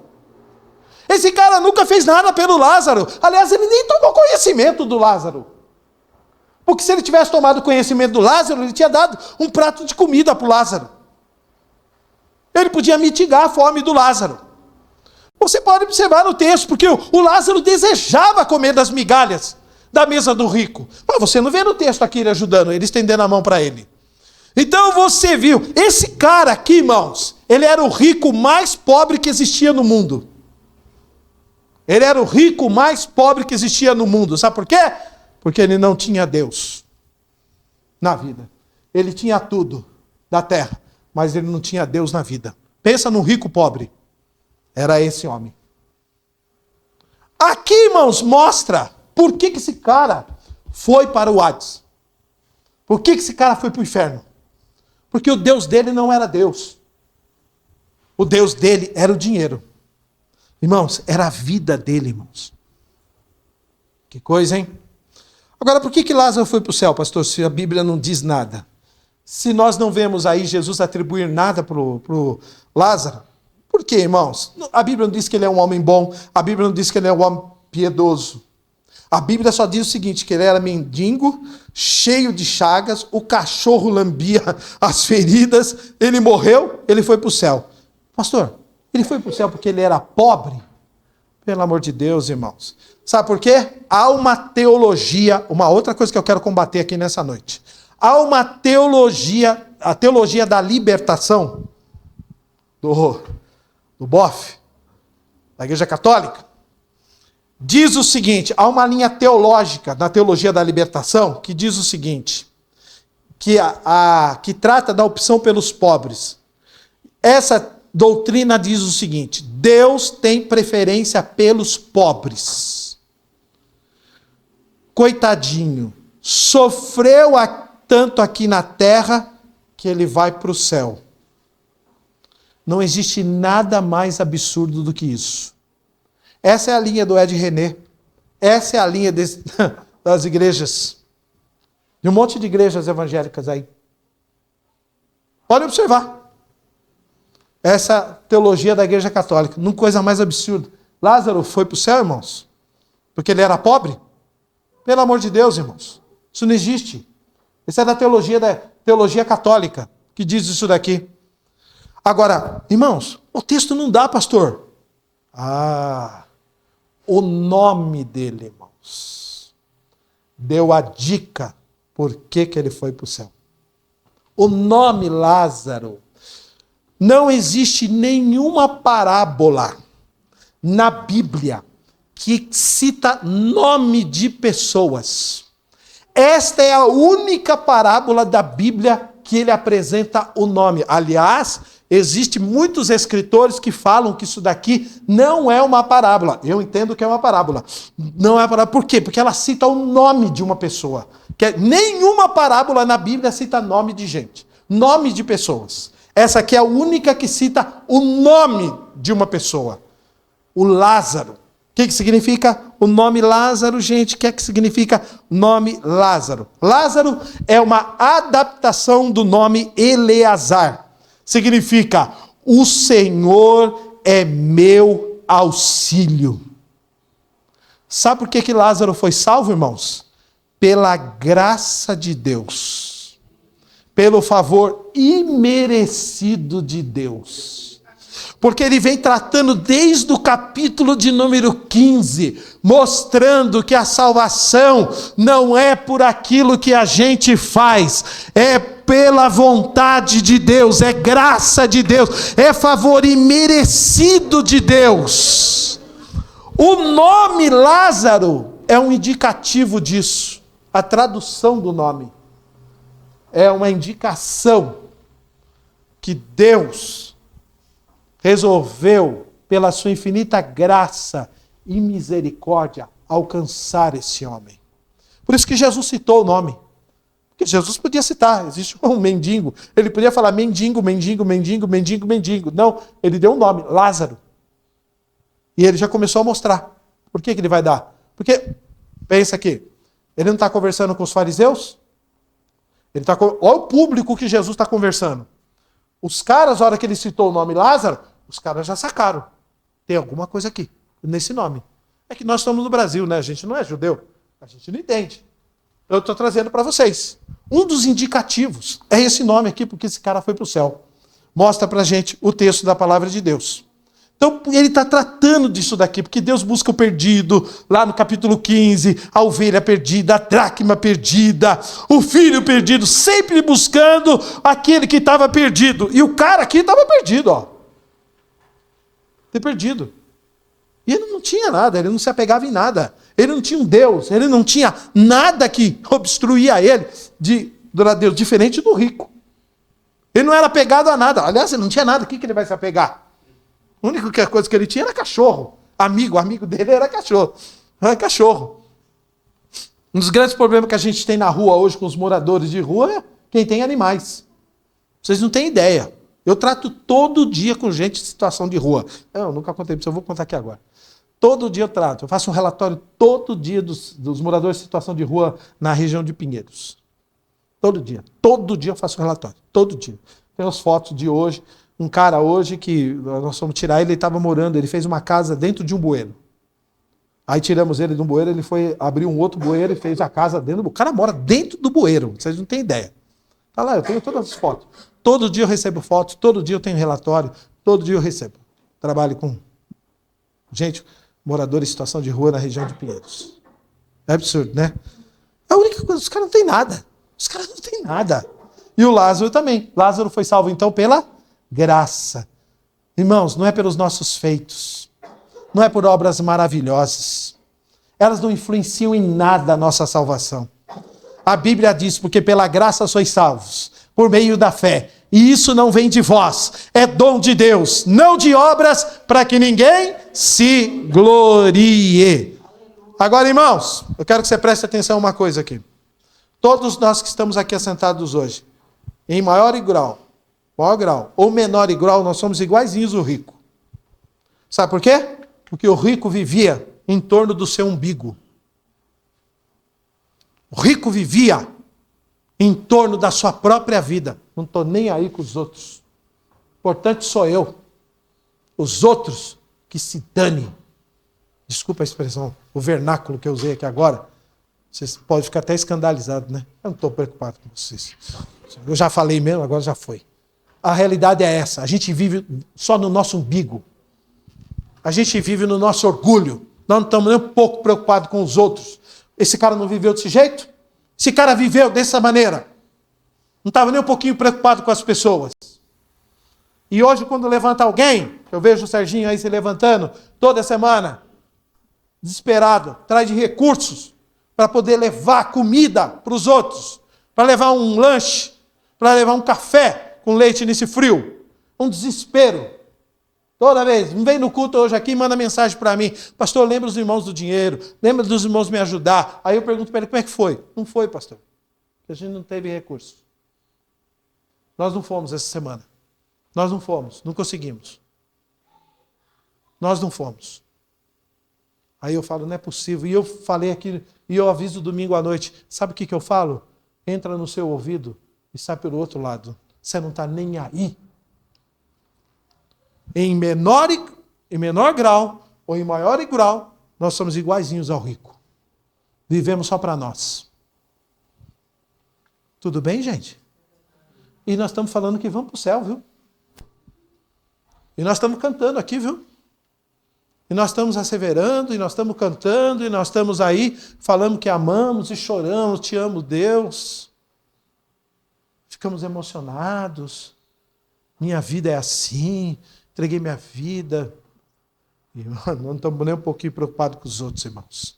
Esse cara nunca fez nada pelo Lázaro. Aliás, ele nem tomou conhecimento do Lázaro. Porque se ele tivesse tomado conhecimento do Lázaro, ele tinha dado um prato de comida para o Lázaro. Ele podia mitigar a fome do Lázaro. Você pode observar no texto, porque o Lázaro desejava comer das migalhas da mesa do rico. Mas você não vê no texto aqui ele ajudando, ele estendendo a mão para ele. Então você viu, esse cara aqui, irmãos, ele era o rico mais pobre que existia no mundo. Ele era o rico mais pobre que existia no mundo. Sabe por quê? Porque ele não tinha Deus na vida. Ele tinha tudo da terra, mas ele não tinha Deus na vida. Pensa no rico pobre. Era esse homem. Aqui, irmãos, mostra por que esse cara foi para o Hades. Por que esse cara foi para o inferno? Porque o Deus dele não era Deus. O Deus dele era o dinheiro. Irmãos, era a vida dele, irmãos. Que coisa, hein? Agora, por que Lázaro foi para o céu, pastor, se a Bíblia não diz nada? Se nós não vemos aí Jesus atribuir nada para o Lázaro, por quê, irmãos? A Bíblia não diz que ele é um homem bom, a Bíblia não diz que ele é um homem piedoso. A Bíblia só diz o seguinte, que ele era mendigo, cheio de chagas, o cachorro lambia as feridas, ele morreu, ele foi para o céu. Pastor, ele foi para o céu porque ele era pobre? Pelo amor de Deus, irmãos. Sabe por quê? Há uma teologia, uma outra coisa que eu quero combater aqui nessa noite. Há uma teologia, a teologia da libertação, do BOF, da Igreja Católica. Diz o seguinte, há uma linha teológica na teologia da libertação que diz o seguinte, que trata da opção pelos pobres. Essa doutrina diz o seguinte, Deus tem preferência pelos pobres. Coitadinho, sofreu tanto aqui na terra que ele vai para o céu. Não existe nada mais absurdo do que isso. Essa é a linha do Ed René. Essa é a linha das igrejas. De um monte de igrejas evangélicas aí. Pode observar. Essa teologia da Igreja Católica. Não coisa mais absurda. Lázaro foi para o céu, irmãos? Porque ele era pobre? Pelo amor de Deus, irmãos. Isso não existe. Isso é da teologia católica, que diz isso daqui. Agora, irmãos, o texto não dá, pastor. O nome dele, irmãos, deu a dica por que ele foi para o céu. O nome Lázaro. Não existe nenhuma parábola na Bíblia que cita nome de pessoas. Esta é a única parábola da Bíblia que ele apresenta o nome. Aliás, existem muitos escritores que falam que isso daqui não é uma parábola. Eu entendo que é uma parábola. Não é uma parábola. Por quê? Porque ela cita o nome de uma pessoa. Nenhuma parábola na Bíblia cita nome de gente. Nome de pessoas. Essa aqui é a única que cita o nome de uma pessoa. O Lázaro. O que significa o nome Lázaro, gente? O que significa o nome Lázaro? Lázaro é uma adaptação do nome Eleazar. Significa, o Senhor é meu auxílio. Sabe por que Lázaro foi salvo, irmãos? Pela graça de Deus. Pelo favor imerecido de Deus. Porque ele vem tratando desde o capítulo de número 15, mostrando que a salvação não é por aquilo que a gente faz, é pela vontade de Deus, é graça de Deus, é favor imerecido de Deus. O nome Lázaro é um indicativo disso. A tradução do nome é uma indicação que Deus resolveu, pela sua infinita graça e misericórdia, alcançar esse homem. Por isso que Jesus citou o nome. Porque Jesus podia citar, existe um mendigo. Ele podia falar mendigo, mendigo, mendigo, mendigo, mendigo. Não, ele deu um nome, Lázaro. E ele já começou a mostrar. Por que ele vai dar? Porque, pensa aqui, ele não está conversando com os fariseus? Olha o público que Jesus está conversando. Os caras, na hora que ele citou o nome Lázaro, os caras já sacaram. Tem alguma coisa aqui, nesse nome. É que nós estamos no Brasil, né? A gente não é judeu. A gente não entende. Eu estou trazendo para vocês. Um dos indicativos é esse nome aqui, porque esse cara foi para o céu. Mostra para a gente o texto da palavra de Deus. Então, ele está tratando disso daqui, porque Deus busca o perdido, lá no capítulo 15, a ovelha perdida, a dracma perdida, o filho perdido, sempre buscando aquele que estava perdido. E o cara aqui estava perdido, ó. Perdido. E ele não tinha nada, ele não se apegava em nada. Ele não tinha um Deus, ele não tinha nada que obstruía ele de adorar Deus, diferente do rico. Ele não era apegado a nada. Aliás, ele não tinha nada, o que ele vai se apegar? A única coisa que ele tinha era cachorro. Amigo dele era cachorro. Era cachorro. Um dos grandes problemas que a gente tem na rua hoje com os moradores de rua é quem tem animais. Vocês não têm ideia. Eu trato todo dia com gente em situação de rua. Eu nunca contei para você, eu vou contar aqui agora. Todo dia eu trato. Eu faço um relatório todo dia dos moradores em situação de rua na região de Pinheiros. Todo dia. Todo dia eu faço um relatório. Todo dia. Tem as fotos de hoje. Um cara hoje que nós fomos tirar, ele estava morando, ele fez uma casa dentro de um bueiro. Aí tiramos ele de um bueiro, ele foi abrir um outro bueiro e fez a casa dentro do bueiro. O cara mora dentro do bueiro, vocês não têm ideia. Tá lá, eu tenho todas as fotos. Todo dia eu recebo fotos, todo dia eu tenho relatório, todo dia eu recebo. Trabalho com gente, morador em situação de rua na região de Pinheiros. É absurdo, né? É a única coisa, os caras não têm nada. Os caras não têm nada. E o Lázaro também. Lázaro foi salvo então pela graça. Irmãos, não é pelos nossos feitos. Não é por obras maravilhosas. Elas não influenciam em nada a nossa salvação. A Bíblia diz, porque pela graça sois salvos, por meio da fé. E isso não vem de vós, é dom de Deus, não de obras, para que ninguém se glorie. Agora, irmãos, eu quero que você preste atenção a uma coisa aqui. Todos nós que estamos aqui assentados hoje, em maior grau ou menor grau, nós somos iguaizinhos o rico. Sabe por quê? Porque o rico vivia em torno do seu umbigo. O rico vivia em torno da sua própria vida. Não estou nem aí com os outros. O importante sou eu. Os outros que se dane. Desculpa a expressão, o vernáculo que eu usei aqui agora. Vocês podem ficar até escandalizados, né? Eu não estou preocupado com vocês. Eu já falei mesmo, agora já foi. A realidade é essa. A gente vive só no nosso umbigo. A gente vive no nosso orgulho. Nós não estamos nem um pouco preocupados com os outros. Esse cara não viveu desse jeito? Esse cara viveu dessa maneira. Não estava nem um pouquinho preocupado com as pessoas. E hoje, quando levanta alguém, eu vejo o Serginho aí se levantando toda semana, desesperado, atrás de recursos para poder levar comida para os outros, para levar um lanche, para levar um café com leite nesse frio. Um desespero. Toda vez, vem no culto hoje aqui e manda mensagem para mim. Pastor, lembra dos irmãos do dinheiro, lembra dos irmãos me ajudar. Aí eu pergunto para ele, como é que foi? Não foi, pastor. A gente não teve recurso. Nós não fomos essa semana. Nós não fomos, não conseguimos. Nós não fomos. Aí eu falo, não é possível. E eu falei aqui, e eu aviso domingo à noite. Sabe o que eu falo? Entra no seu ouvido e sai pelo outro lado. Você não está nem aí. Em menor grau, ou em maior grau, nós somos iguaizinhos ao rico. Vivemos só para nós. Tudo bem, gente? E nós estamos falando que vamos para o céu, viu? E nós estamos cantando aqui, viu? E nós estamos asseverando, e nós estamos cantando, e nós estamos aí falando que amamos e choramos, te amo, Deus. Ficamos emocionados. Minha vida é assim, entreguei minha vida. E não estamos nem um pouquinho preocupados com os outros, irmãos.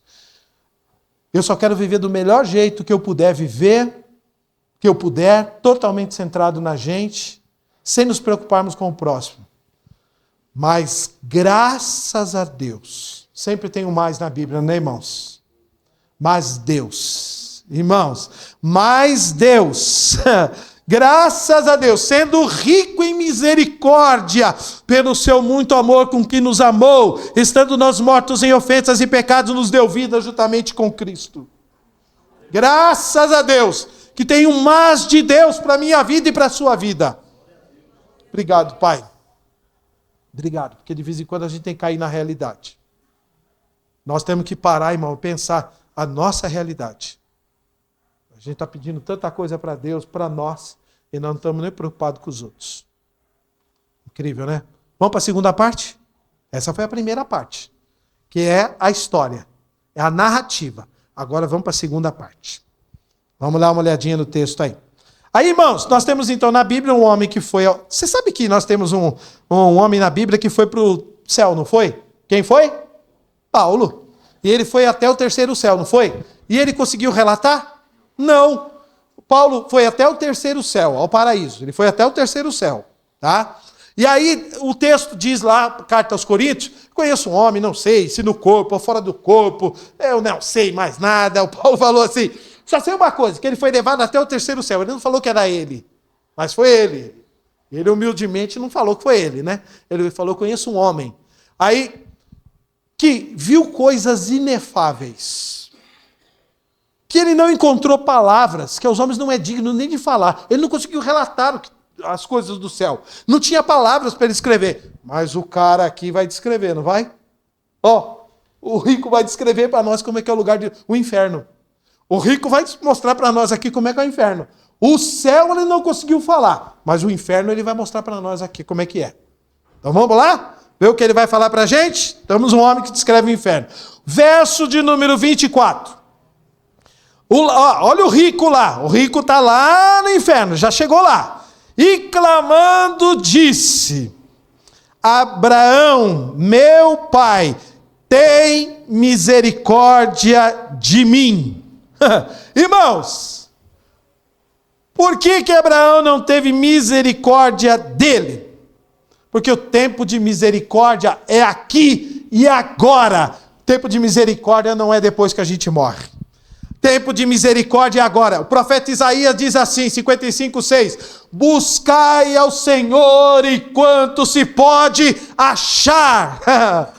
Eu só quero viver do melhor jeito que eu puder viver, que eu puder, totalmente centrado na gente, sem nos preocuparmos com o próximo. Mas, graças a Deus, sempre tem um mais na Bíblia, né, irmãos? Mas Deus, irmãos, mas Deus, graças a Deus, sendo rico em misericórdia, pelo seu muito amor com que nos amou, estando nós mortos em ofensas e pecados, nos deu vida juntamente com Cristo. Graças a Deus, que tem um mais de Deus para a minha vida e para a sua vida. Obrigado, Pai. Obrigado, porque de vez em quando a gente tem que cair na realidade. Nós temos que parar, irmão, pensar a nossa realidade. A gente está pedindo tanta coisa para Deus, para nós, e nós não estamos nem preocupados com os outros. Incrível, né? Vamos para a segunda parte? Essa foi a primeira parte, que é a história, é a narrativa. Agora vamos para a segunda parte. Vamos dar uma olhadinha no texto aí. Aí, irmãos, nós temos então na Bíblia um homem que foi... Você sabe que nós temos um homem na Bíblia que foi para o céu, não foi? Quem foi? Paulo. E ele foi até o terceiro céu, não foi? E ele conseguiu relatar? Não. Paulo foi até o terceiro céu, ao paraíso. Ele foi até o terceiro céu, tá? E aí o texto diz lá, carta aos Coríntios, conheço um homem, não sei se no corpo ou fora do corpo, eu não sei mais nada. O Paulo falou assim... Só sei uma coisa, que ele foi levado até o terceiro céu. Ele não falou que era ele, mas foi ele. Ele humildemente não falou que foi ele, né? Ele falou, conheço um homem. Aí, que viu coisas inefáveis. Que ele não encontrou palavras, que aos homens não é digno nem de falar. Ele não conseguiu relatar as coisas do céu. Não tinha palavras para ele escrever. Mas o cara aqui vai descrever, não vai? O rico vai descrever para nós como é que é o lugar o inferno. O rico vai mostrar para nós aqui como é que é o inferno. O céu ele não conseguiu falar, mas o inferno ele vai mostrar para nós aqui como é que é. Então vamos lá? Ver o que ele vai falar para a gente? Temos um homem que descreve o inferno. Verso de número 24. Olha o rico lá. O rico está lá no inferno, já chegou lá. E clamando disse, Abraão, meu pai, tem misericórdia de mim. Irmãos, por que Abraão não teve misericórdia dele? Porque o tempo de misericórdia é aqui e agora. O tempo de misericórdia não é depois que a gente morre. Tempo de misericórdia é agora. O profeta Isaías diz assim, 55:6, buscai ao Senhor enquanto se pode achar.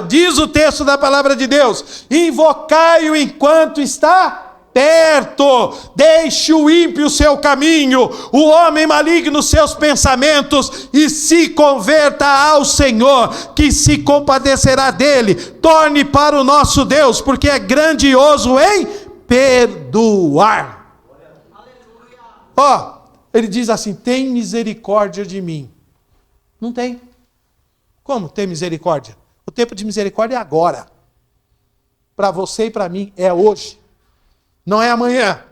Diz o texto da palavra de Deus, invocai-o enquanto está perto, deixe o ímpio o seu caminho, o homem maligno seus pensamentos, e se converta ao Senhor, que se compadecerá dele. Torne para o nosso Deus, porque é grandioso em perdoar. Ó, ele diz assim: tem misericórdia de mim. Não tem. Como ter misericórdia? O tempo de misericórdia é agora. Para você e para mim é hoje. Não é amanhã.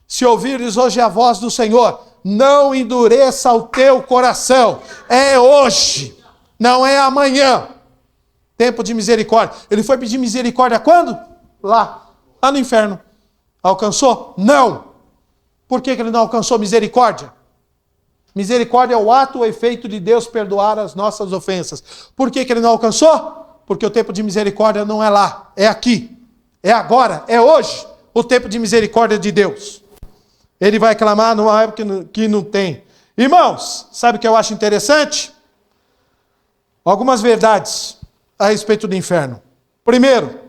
Se ouvires hoje a voz do Senhor, não endureça o teu coração. É hoje. Não é amanhã. Tempo de misericórdia. Ele foi pedir misericórdia quando? Lá no inferno. Alcançou? Não. Por que ele não alcançou misericórdia? Misericórdia é o ato, o efeito de Deus perdoar as nossas ofensas. Por que ele não alcançou? Porque o tempo de misericórdia não é lá, é aqui. É agora, é hoje, o tempo de misericórdia de Deus. Ele vai clamar numa época que não tem. Irmãos, sabe o que eu acho interessante? Algumas verdades a respeito do inferno. Primeiro,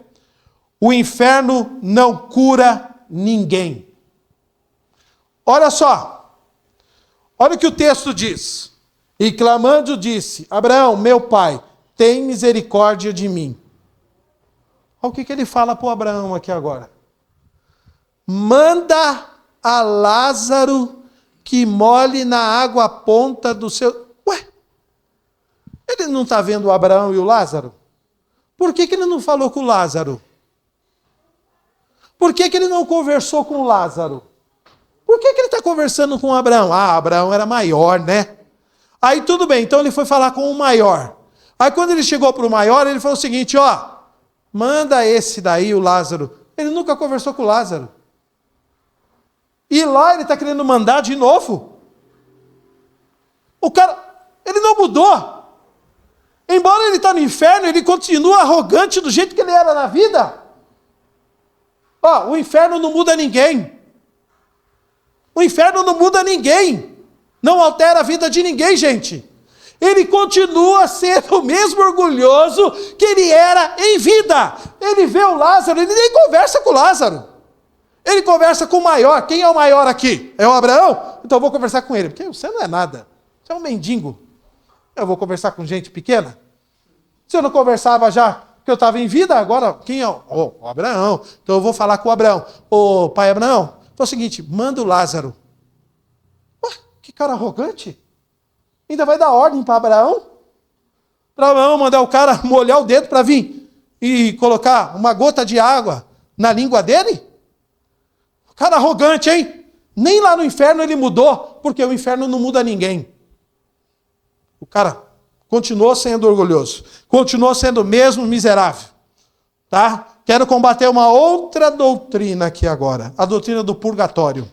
o inferno não cura ninguém. Olha só. Olha o que o texto diz. E clamando disse: Abraão, meu pai, tem misericórdia de mim. Olha o que ele fala para o Abraão aqui agora. Manda a Lázaro que molhe na água a ponta do seu... Ué, ele não está vendo o Abraão e o Lázaro? Por que ele não falou com o Lázaro? Por que ele não conversou com o Lázaro? Por que ele está conversando com o Abraão? Ah, Abraão era maior, né? Aí tudo bem, então ele foi falar com o maior. Aí quando ele chegou para o maior, ele falou o seguinte, ó, manda esse daí, o Lázaro. Ele nunca conversou com o Lázaro. E lá ele está querendo mandar de novo. O cara, ele não mudou. Embora ele está no inferno, ele continua arrogante do jeito que ele era na vida. Ó, o inferno não muda ninguém. O inferno não muda ninguém. Não altera a vida de ninguém, gente. Ele continua sendo o mesmo orgulhoso que ele era em vida. Ele vê o Lázaro, ele nem conversa com o Lázaro. Ele conversa com o maior. Quem é o maior aqui? É o Abraão? Então eu vou conversar com ele. Porque você não é nada. Você é um mendigo. Eu vou conversar com gente pequena? Se eu não conversava já que eu estava em vida, agora quem é? O Abraão. Então eu vou falar com o Abraão. Ô pai Abraão, é o seguinte, manda o Lázaro. Ué, que cara arrogante. Ainda vai dar ordem para Abraão? Para Abraão mandar o cara molhar o dedo para vir e colocar uma gota de água na língua dele? Cara arrogante, hein? Nem lá no inferno ele mudou, porque o inferno não muda ninguém. O cara continuou sendo orgulhoso, continuou sendo mesmo miserável. Tá? Quero combater uma outra doutrina aqui agora, a doutrina do purgatório.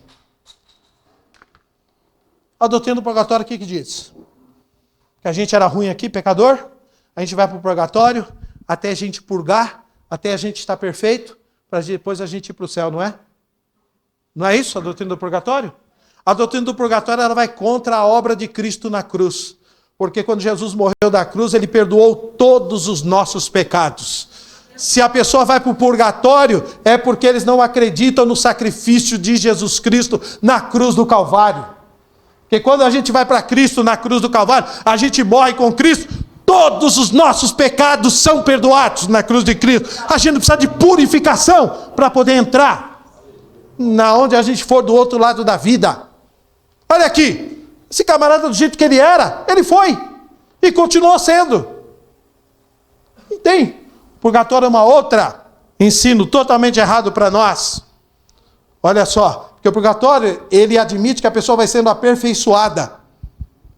A doutrina do purgatório, o que diz? Que a gente era ruim aqui, pecador, a gente vai para o purgatório, até a gente purgar, até a gente estar perfeito, para depois a gente ir para o céu, não é? Não é isso a doutrina do purgatório? A doutrina do purgatório ela vai contra a obra de Cristo na cruz. Porque quando Jesus morreu da cruz, ele perdoou todos os nossos pecados. Se a pessoa vai para o purgatório, é porque eles não acreditam no sacrifício de Jesus Cristo na cruz do Calvário. Porque quando a gente vai para Cristo na cruz do Calvário, a gente morre com Cristo, todos os nossos pecados são perdoados na cruz de Cristo. A gente não precisa de purificação para poder entrar na onde a gente for do outro lado da vida. Olha aqui, esse camarada do jeito que ele era, ele foi e continuou sendo. Não tem. Purgatório é uma outra ensino totalmente errado para nós. Olha só, porque o purgatório, ele admite que a pessoa vai sendo aperfeiçoada.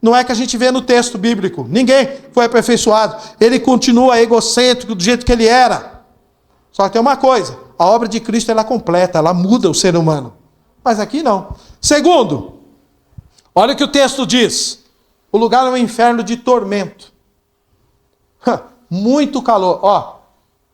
Não é que a gente vê no texto bíblico. Ninguém foi aperfeiçoado. Ele continua egocêntrico do jeito que ele era. Só que tem uma coisa, a obra de Cristo ela é completa, ela muda o ser humano. Mas aqui não. Segundo, olha o que o texto diz. O lugar é um inferno de tormento. Muito calor. Ó,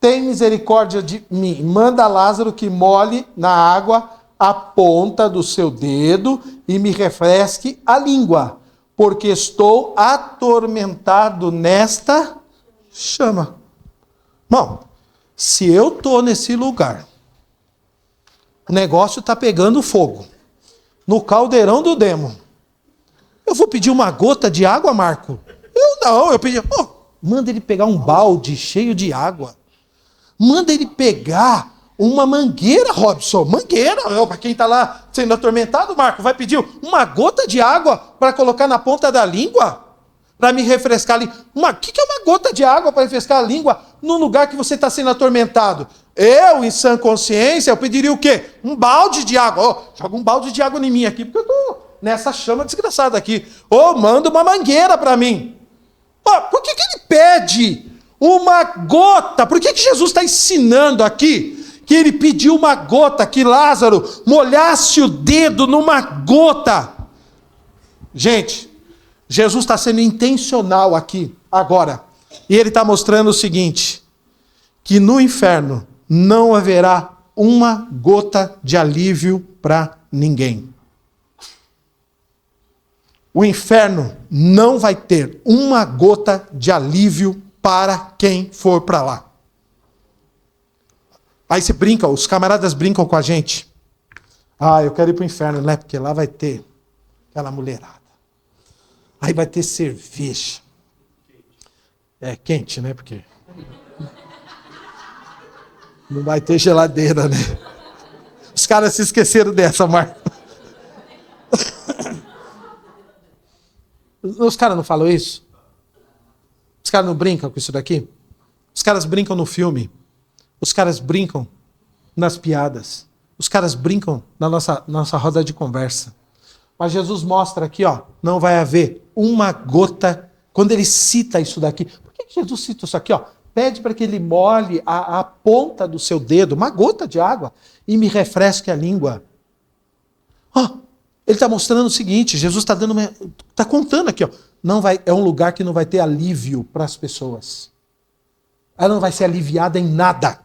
tem misericórdia de mim. Manda Lázaro que molhe na água a ponta do seu dedo e me refresque a língua, porque estou atormentado nesta chama. Bom, se eu estou nesse lugar, o negócio está pegando fogo, no caldeirão do demo, eu vou pedir uma gota de água, Marco? Eu pedi, manda ele pegar um balde cheio de água, manda ele pegar Uma mangueira, Robson, mangueira. Para quem está lá sendo atormentado, Marco, vai pedir uma gota de água para colocar na ponta da língua? Para me refrescar ali. O que é uma gota de água para refrescar a língua num lugar que você está sendo atormentado? Eu, em sã consciência, eu pediria o quê? Um balde de água. Joga um balde de água em mim aqui, porque eu estou nessa chama desgraçada aqui. Manda uma mangueira para mim. Por que ele pede uma gota? Por que Jesus está ensinando aqui que ele pediu uma gota, que Lázaro molhasse o dedo numa gota? Gente, Jesus está sendo intencional aqui, agora. E ele está mostrando o seguinte, que no inferno não haverá uma gota de alívio para ninguém. O inferno não vai ter uma gota de alívio para quem for para lá. Aí você brinca, os camaradas brincam com a gente. Eu quero ir para o inferno, né? Porque lá vai ter aquela mulherada. Aí vai ter cerveja. É quente, né? Porque não vai ter geladeira, né? Os caras se esqueceram dessa, Marco. Os caras não falam isso? Os caras não brincam com isso daqui? Os caras brincam no filme. Os caras brincam nas piadas. Os caras brincam na nossa roda de conversa. Mas Jesus mostra aqui, não vai haver uma gota. Quando ele cita isso daqui, por que Jesus cita isso aqui? Pede para que ele molhe a ponta do seu dedo, uma gota de água, e me refresque a língua. Ele está mostrando o seguinte, Jesus está contando aqui, é um lugar que não vai ter alívio para as pessoas. Ela não vai ser aliviada em nada.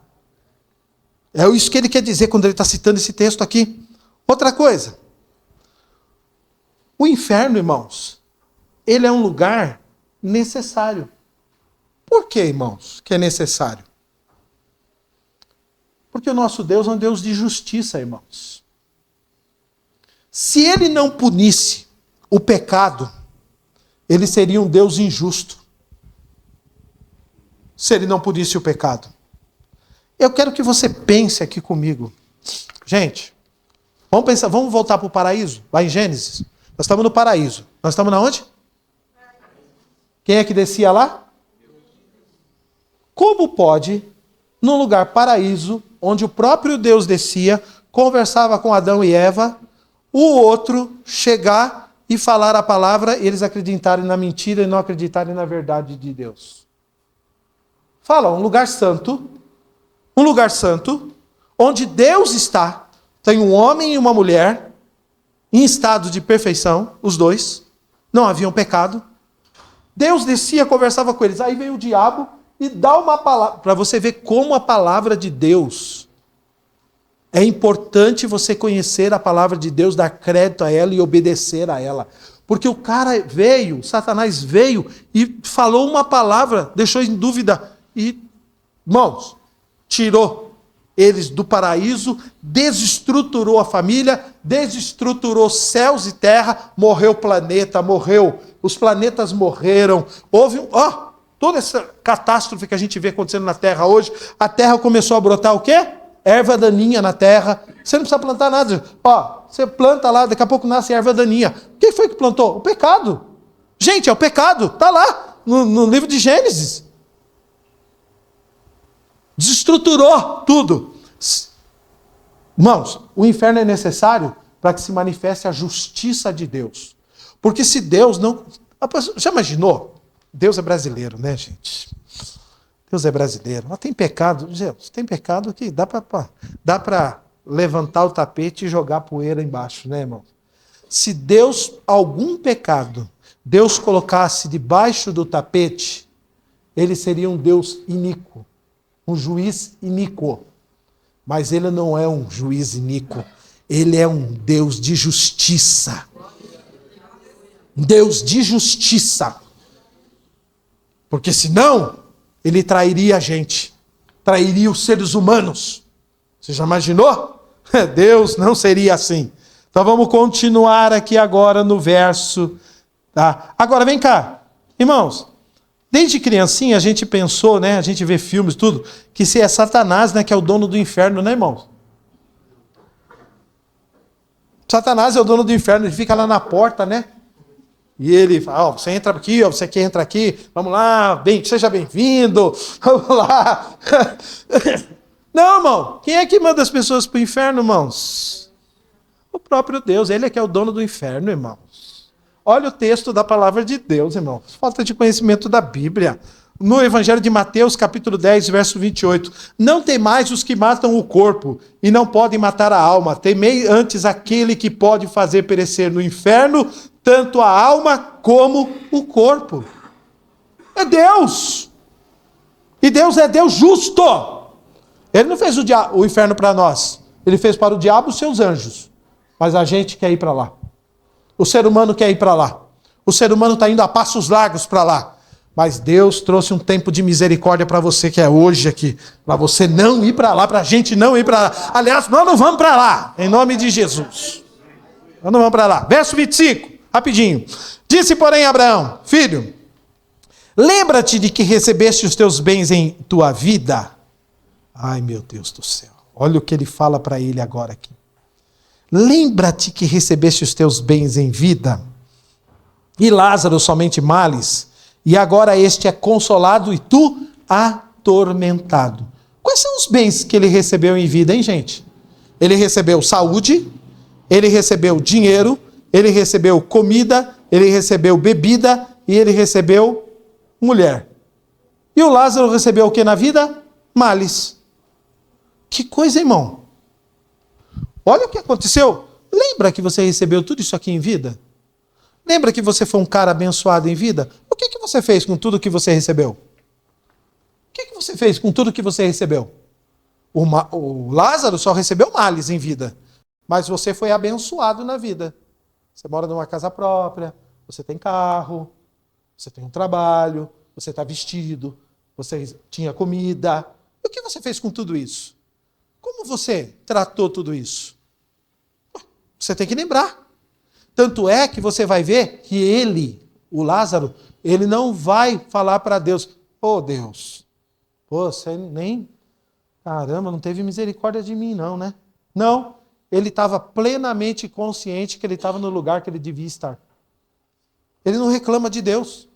É isso que ele quer dizer quando ele está citando esse texto aqui. Outra coisa. O inferno, irmãos, ele é um lugar necessário. Por que, irmãos, que é necessário? Porque o nosso Deus é um Deus de justiça, irmãos. Se ele não punisse o pecado, ele seria um Deus injusto. Se ele não punisse o pecado. Eu quero que você pense aqui comigo. Gente, vamos voltar para o paraíso, lá em Gênesis. Nós estamos no paraíso. Nós estamos na onde? Quem é que descia lá? Como pode, num lugar paraíso, onde o próprio Deus descia, conversava com Adão e Eva, o outro chegar e falar a palavra, e eles acreditarem na mentira e não acreditarem na verdade de Deus? Fala, um lugar santo, onde Deus está, tem um homem e uma mulher, em estado de perfeição, os dois, não haviam pecado. Deus descia, conversava com eles, aí veio o diabo e dá uma palavra, para você ver como a palavra de Deus, é importante você conhecer a palavra de Deus, dar crédito a ela e obedecer a ela. Porque o cara veio, Satanás veio e falou uma palavra, deixou em dúvida e, irmãos, tirou eles do paraíso, desestruturou a família, desestruturou céus e terra, morreu o planeta, os planetas morreram, houve toda essa catástrofe que a gente vê acontecendo na terra hoje, a terra começou a brotar o quê? Erva daninha na terra, você não precisa plantar nada, você planta lá, daqui a pouco nasce erva daninha. Quem foi que plantou? O pecado. Gente, é o pecado, está lá, no livro de Gênesis. Desestruturou tudo. Irmãos, o inferno é necessário para que se manifeste a justiça de Deus. Porque se Deus não... Já imaginou? Deus é brasileiro, né, gente? Deus é brasileiro. Mas tem pecado, Deus, tem pecado que dá para levantar o tapete e jogar poeira embaixo, né, irmão? Se Deus, algum pecado, Deus colocasse debaixo do tapete, ele seria um Deus iníquo, um juiz iníquo. Mas ele não é um juiz iníquo, ele é um Deus de justiça. Deus de justiça. Porque senão, ele trairia a gente, trairia os seres humanos. Você já imaginou? Deus não seria assim. Então vamos continuar aqui agora no verso. Tá? Agora vem cá, irmãos. Desde criancinha a gente pensou, né? A gente vê filmes, tudo, que se é Satanás, né? Que é o dono do inferno, né, irmãos? Satanás é o dono do inferno, ele fica lá na porta, né? E ele fala, ó, você entra aqui, ó, você que entra aqui, vamos lá, seja bem-vindo, vamos lá. Não, irmão, quem é que manda as pessoas para o inferno, irmãos? O próprio Deus, ele é que é o dono do inferno, irmãos. Olha o texto da palavra de Deus, irmãos. Falta de conhecimento da Bíblia. No Evangelho de Mateus, capítulo 10, verso 28. Não temais os que matam o corpo e não podem matar a alma. Temei antes aquele que pode fazer perecer no inferno tanto a alma como o corpo. É Deus. E Deus é Deus justo. Ele não fez o inferno para nós. Ele fez para o diabo os seus anjos. Mas a gente quer ir para lá. O ser humano quer ir para lá. O ser humano está indo a passos largos para lá. Mas Deus trouxe um tempo de misericórdia para você que é hoje aqui. Para você não ir para lá, para a gente não ir para lá. Aliás, nós não vamos para lá, em nome de Jesus. Nós não vamos para lá. Verso 25, rapidinho. Disse, porém, Abraão, filho, lembra-te de que recebeste os teus bens em tua vida. Ai, meu Deus do céu. Olha o que ele fala para ele agora aqui. Lembra-te que recebeste os teus bens em vida. E Lázaro somente males. E agora este é consolado e tu atormentado. Quais são os bens que ele recebeu em vida, hein, gente? Ele recebeu saúde, ele recebeu dinheiro, ele recebeu comida, ele recebeu bebida e ele recebeu mulher. E o Lázaro recebeu o que na vida? Males. Que coisa, irmão. Olha o que aconteceu. Lembra que você recebeu tudo isso aqui em vida? Lembra que você foi um cara abençoado em vida? O que você fez com tudo que você recebeu? O que você fez com tudo que você recebeu? O Lázaro só recebeu males em vida. Mas você foi abençoado na vida. Você mora numa casa própria, você tem carro, você tem um trabalho, você está vestido, você tinha comida. E o que você fez com tudo isso? Como você tratou tudo isso? Você tem que lembrar. Tanto é que você vai ver que ele, o Lázaro, ele não vai falar para Deus, Deus, você nem, caramba, não teve misericórdia de mim não, né? Não, ele estava plenamente consciente que ele estava no lugar que ele devia estar. Ele não reclama de Deus,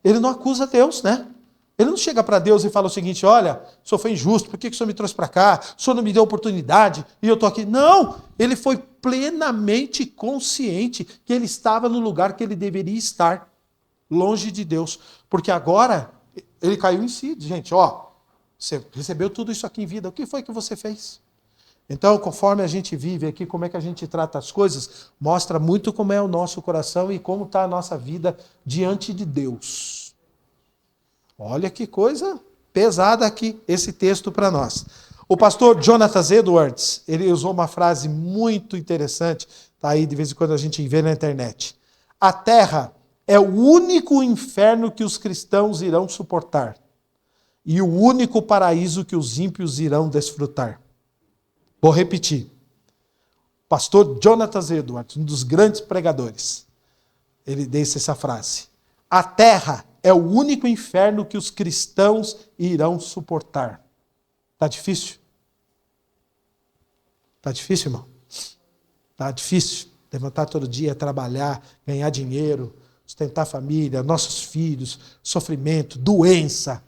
ele não acusa Deus, né? Ele não chega para Deus e fala o seguinte, olha, o senhor foi injusto, por que o senhor me trouxe para cá? O senhor não me deu oportunidade e eu estou aqui. Não, ele foi plenamente consciente que ele estava no lugar que ele deveria estar, longe de Deus. Porque agora ele caiu em si, gente, você recebeu tudo isso aqui em vida, o que foi que você fez? Então, conforme a gente vive aqui, como é que a gente trata as coisas, mostra muito como é o nosso coração e como está a nossa vida diante de Deus. Olha que coisa pesada aqui, esse texto para nós. O pastor Jonathan Edwards, ele usou uma frase muito interessante, está aí de vez em quando a gente vê na internet. A terra é o único inferno que os cristãos irão suportar e o único paraíso que os ímpios irão desfrutar. Vou repetir. Pastor Jonathan Edwards, um dos grandes pregadores, ele disse essa frase. A terra é o único inferno que os cristãos irão suportar. Está difícil? Está difícil, irmão? Está difícil. Levantar todo dia, trabalhar, ganhar dinheiro, sustentar a família, nossos filhos, sofrimento, doença.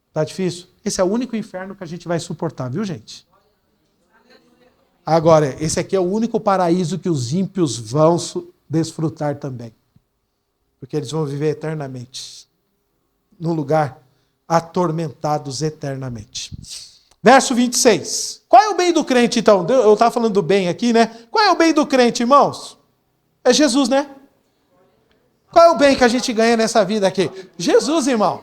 Está difícil? Esse é o único inferno que a gente vai suportar, viu, gente? Agora, esse aqui é o único paraíso que os ímpios vão desfrutar também. Porque eles vão viver eternamente. Num lugar atormentados eternamente. Verso 26. Qual é o bem do crente, então? Eu estava falando do bem aqui, né? Qual é o bem do crente, irmãos? É Jesus, né? Qual é o bem que a gente ganha nessa vida aqui? Jesus, irmão.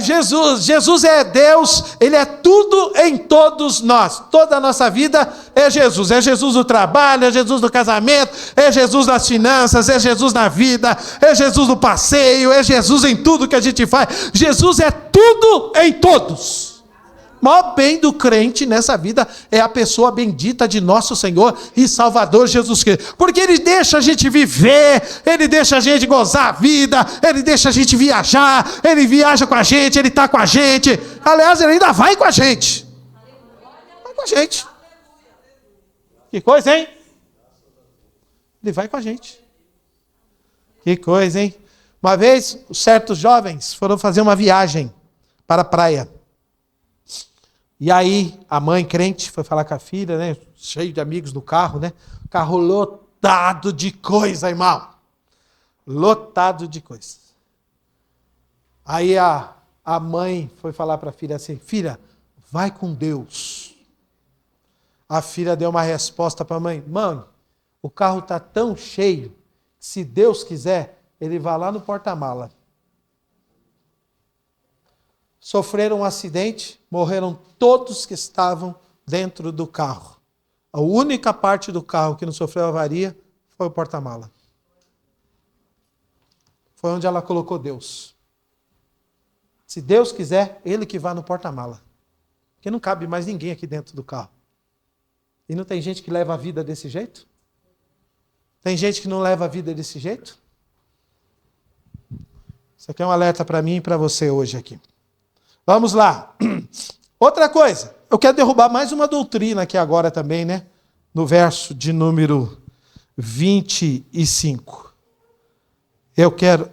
Jesus é Deus, Ele é tudo em todos nós. Toda a nossa vida é Jesus. É Jesus no trabalho, é Jesus no casamento, é Jesus nas finanças, é Jesus na vida, é Jesus no passeio, é Jesus em tudo que a gente faz. Jesus é tudo em todos. O maior bem do crente nessa vida é a pessoa bendita de nosso Senhor e Salvador Jesus Cristo. Porque Ele deixa a gente viver, Ele deixa a gente gozar a vida, Ele deixa a gente viajar, Ele viaja com a gente, Ele está com a gente. Aliás, Ele ainda vai com a gente. Vai com a gente. Que coisa, hein? Ele vai com a gente. Que coisa, hein? Uma vez, certos jovens foram fazer uma viagem para a praia. E aí, a mãe crente foi falar com a filha, né? Cheio de amigos no carro, né? Carro lotado de coisa, irmão. Lotado de coisa. Aí a mãe foi falar para a filha assim: filha, vai com Deus. A filha deu uma resposta para a mãe: mãe, o carro está tão cheio, que se Deus quiser, ele vai lá no porta-mala. Sofreram um acidente, morreram todos que estavam dentro do carro. A única parte do carro que não sofreu avaria foi o porta-mala. Foi onde ela colocou Deus. Se Deus quiser, Ele que vá no porta-mala. Porque não cabe mais ninguém aqui dentro do carro. E não tem gente que leva a vida desse jeito? Tem gente que não leva a vida desse jeito? Isso aqui é um alerta para mim e para você hoje aqui. Vamos lá. Outra coisa. Eu quero derrubar mais uma doutrina aqui agora também, né? No verso de número 25. Eu quero...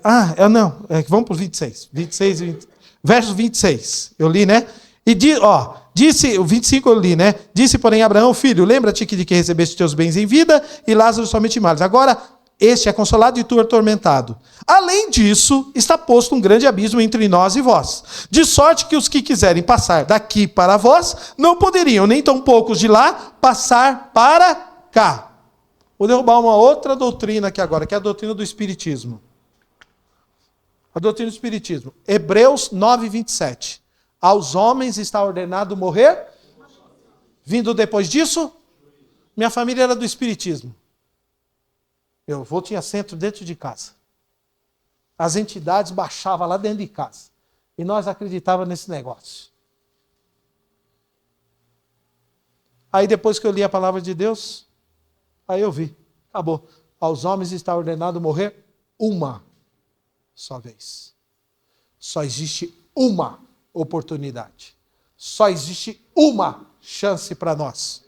vamos para o 26. 26 e 20. Verso 26. Eu li, né? E disse, o 25 eu li, né? Disse, porém, Abraão, filho, lembra-te de que recebeste teus bens em vida e Lázaro somente males. Agora, este é consolado e tu atormentado. Além disso, está posto um grande abismo entre nós e vós. De sorte que os que quiserem passar daqui para vós, não poderiam, nem tão poucos de lá, passar para cá. Vou derrubar uma outra doutrina aqui agora, que é a doutrina do Espiritismo. A doutrina do Espiritismo. Hebreus 9, 27. Aos homens está ordenado morrer. Vindo depois disso, minha família era do Espiritismo. Meu avô tinha centro dentro de casa. As entidades baixavam lá dentro de casa. E nós acreditávamos nesse negócio. Aí depois que eu li a palavra de Deus, aí eu vi. Acabou. Aos homens está ordenado morrer uma só vez. Só existe uma oportunidade. Só existe uma chance para nós.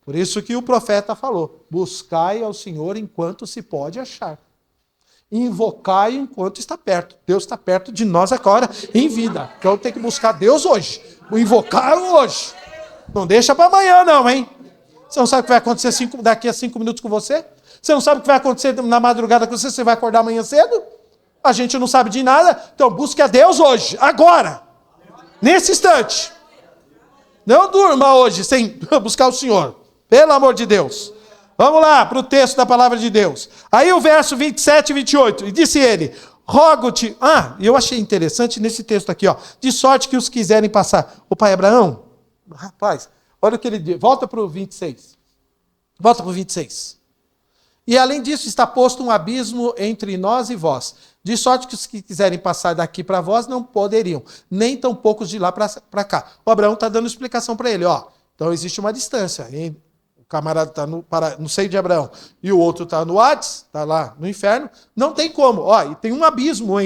Por isso que o profeta falou: buscai ao Senhor enquanto se pode achar. Invocai enquanto está perto. Deus está perto de nós agora, em vida. Então tem que buscar Deus hoje. Invocar hoje. Não deixa para amanhã não, hein? Você não sabe o que vai acontecer daqui a 5 minutos com você? Você não sabe o que vai acontecer na madrugada com você? Você vai acordar amanhã cedo? A gente não sabe de nada. Então busque a Deus hoje, agora. Nesse instante. Não durma hoje sem buscar o Senhor. Pelo amor de Deus. Vamos lá para o texto da palavra de Deus. Aí o verso 27 e 28. E disse ele: rogo-te... eu achei interessante nesse texto aqui, ó. De sorte que os quiserem passar. O pai Abraão, rapaz, olha o que ele diz. Volta para o 26. Volta para o 26. E além disso está posto um abismo entre nós e vós. De sorte que os que quiserem passar daqui para vós não poderiam. Nem tão poucos de lá para cá. O Abraão está dando explicação para ele, ó. Então existe uma distância. O camarada está no seio de Abraão e o outro está no Hades, está lá no inferno. Não tem como. E tem um abismo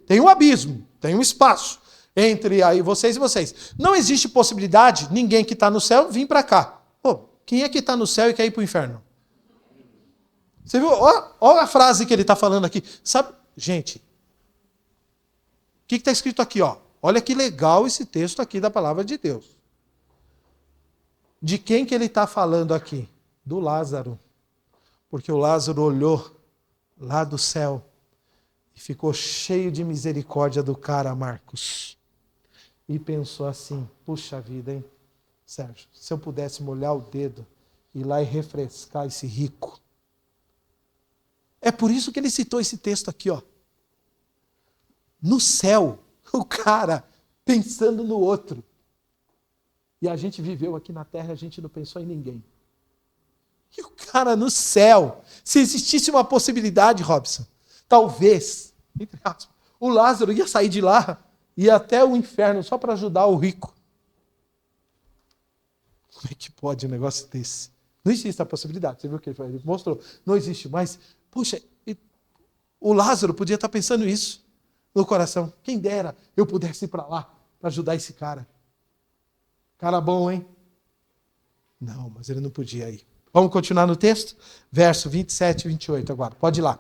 tem um espaço entre aí vocês e vocês. Não existe possibilidade, ninguém que está no céu vir para cá. Quem é que está no céu e quer ir para o inferno? Você viu? Olha a frase que ele está falando aqui. Sabe, gente, o que está escrito aqui? Olha que legal esse texto aqui da palavra de Deus. De quem que ele está falando aqui? Do Lázaro. Porque o Lázaro olhou lá do céu e ficou cheio de misericórdia do cara, Marcos. E pensou assim: puxa vida, hein, Sérgio, se eu pudesse molhar o dedo, ir lá e refrescar esse rico. É por isso que ele citou esse texto aqui, ó. No céu, o cara pensando no outro. E a gente viveu aqui na terra e a gente não pensou em ninguém. E o cara no céu, se existisse uma possibilidade, Robson, talvez, entre aspas, o Lázaro ia sair de lá, ia até o inferno só para ajudar o rico. pode um negócio desse? Não existe a possibilidade. Você viu o que ele mostrou? Não existe mais. Puxa, o Lázaro podia estar pensando isso no coração. Quem dera eu pudesse ir para lá para ajudar esse cara. Cara bom, hein? Não, mas ele não podia ir. Vamos continuar no texto? Verso 27 e 28 agora. Pode ir lá.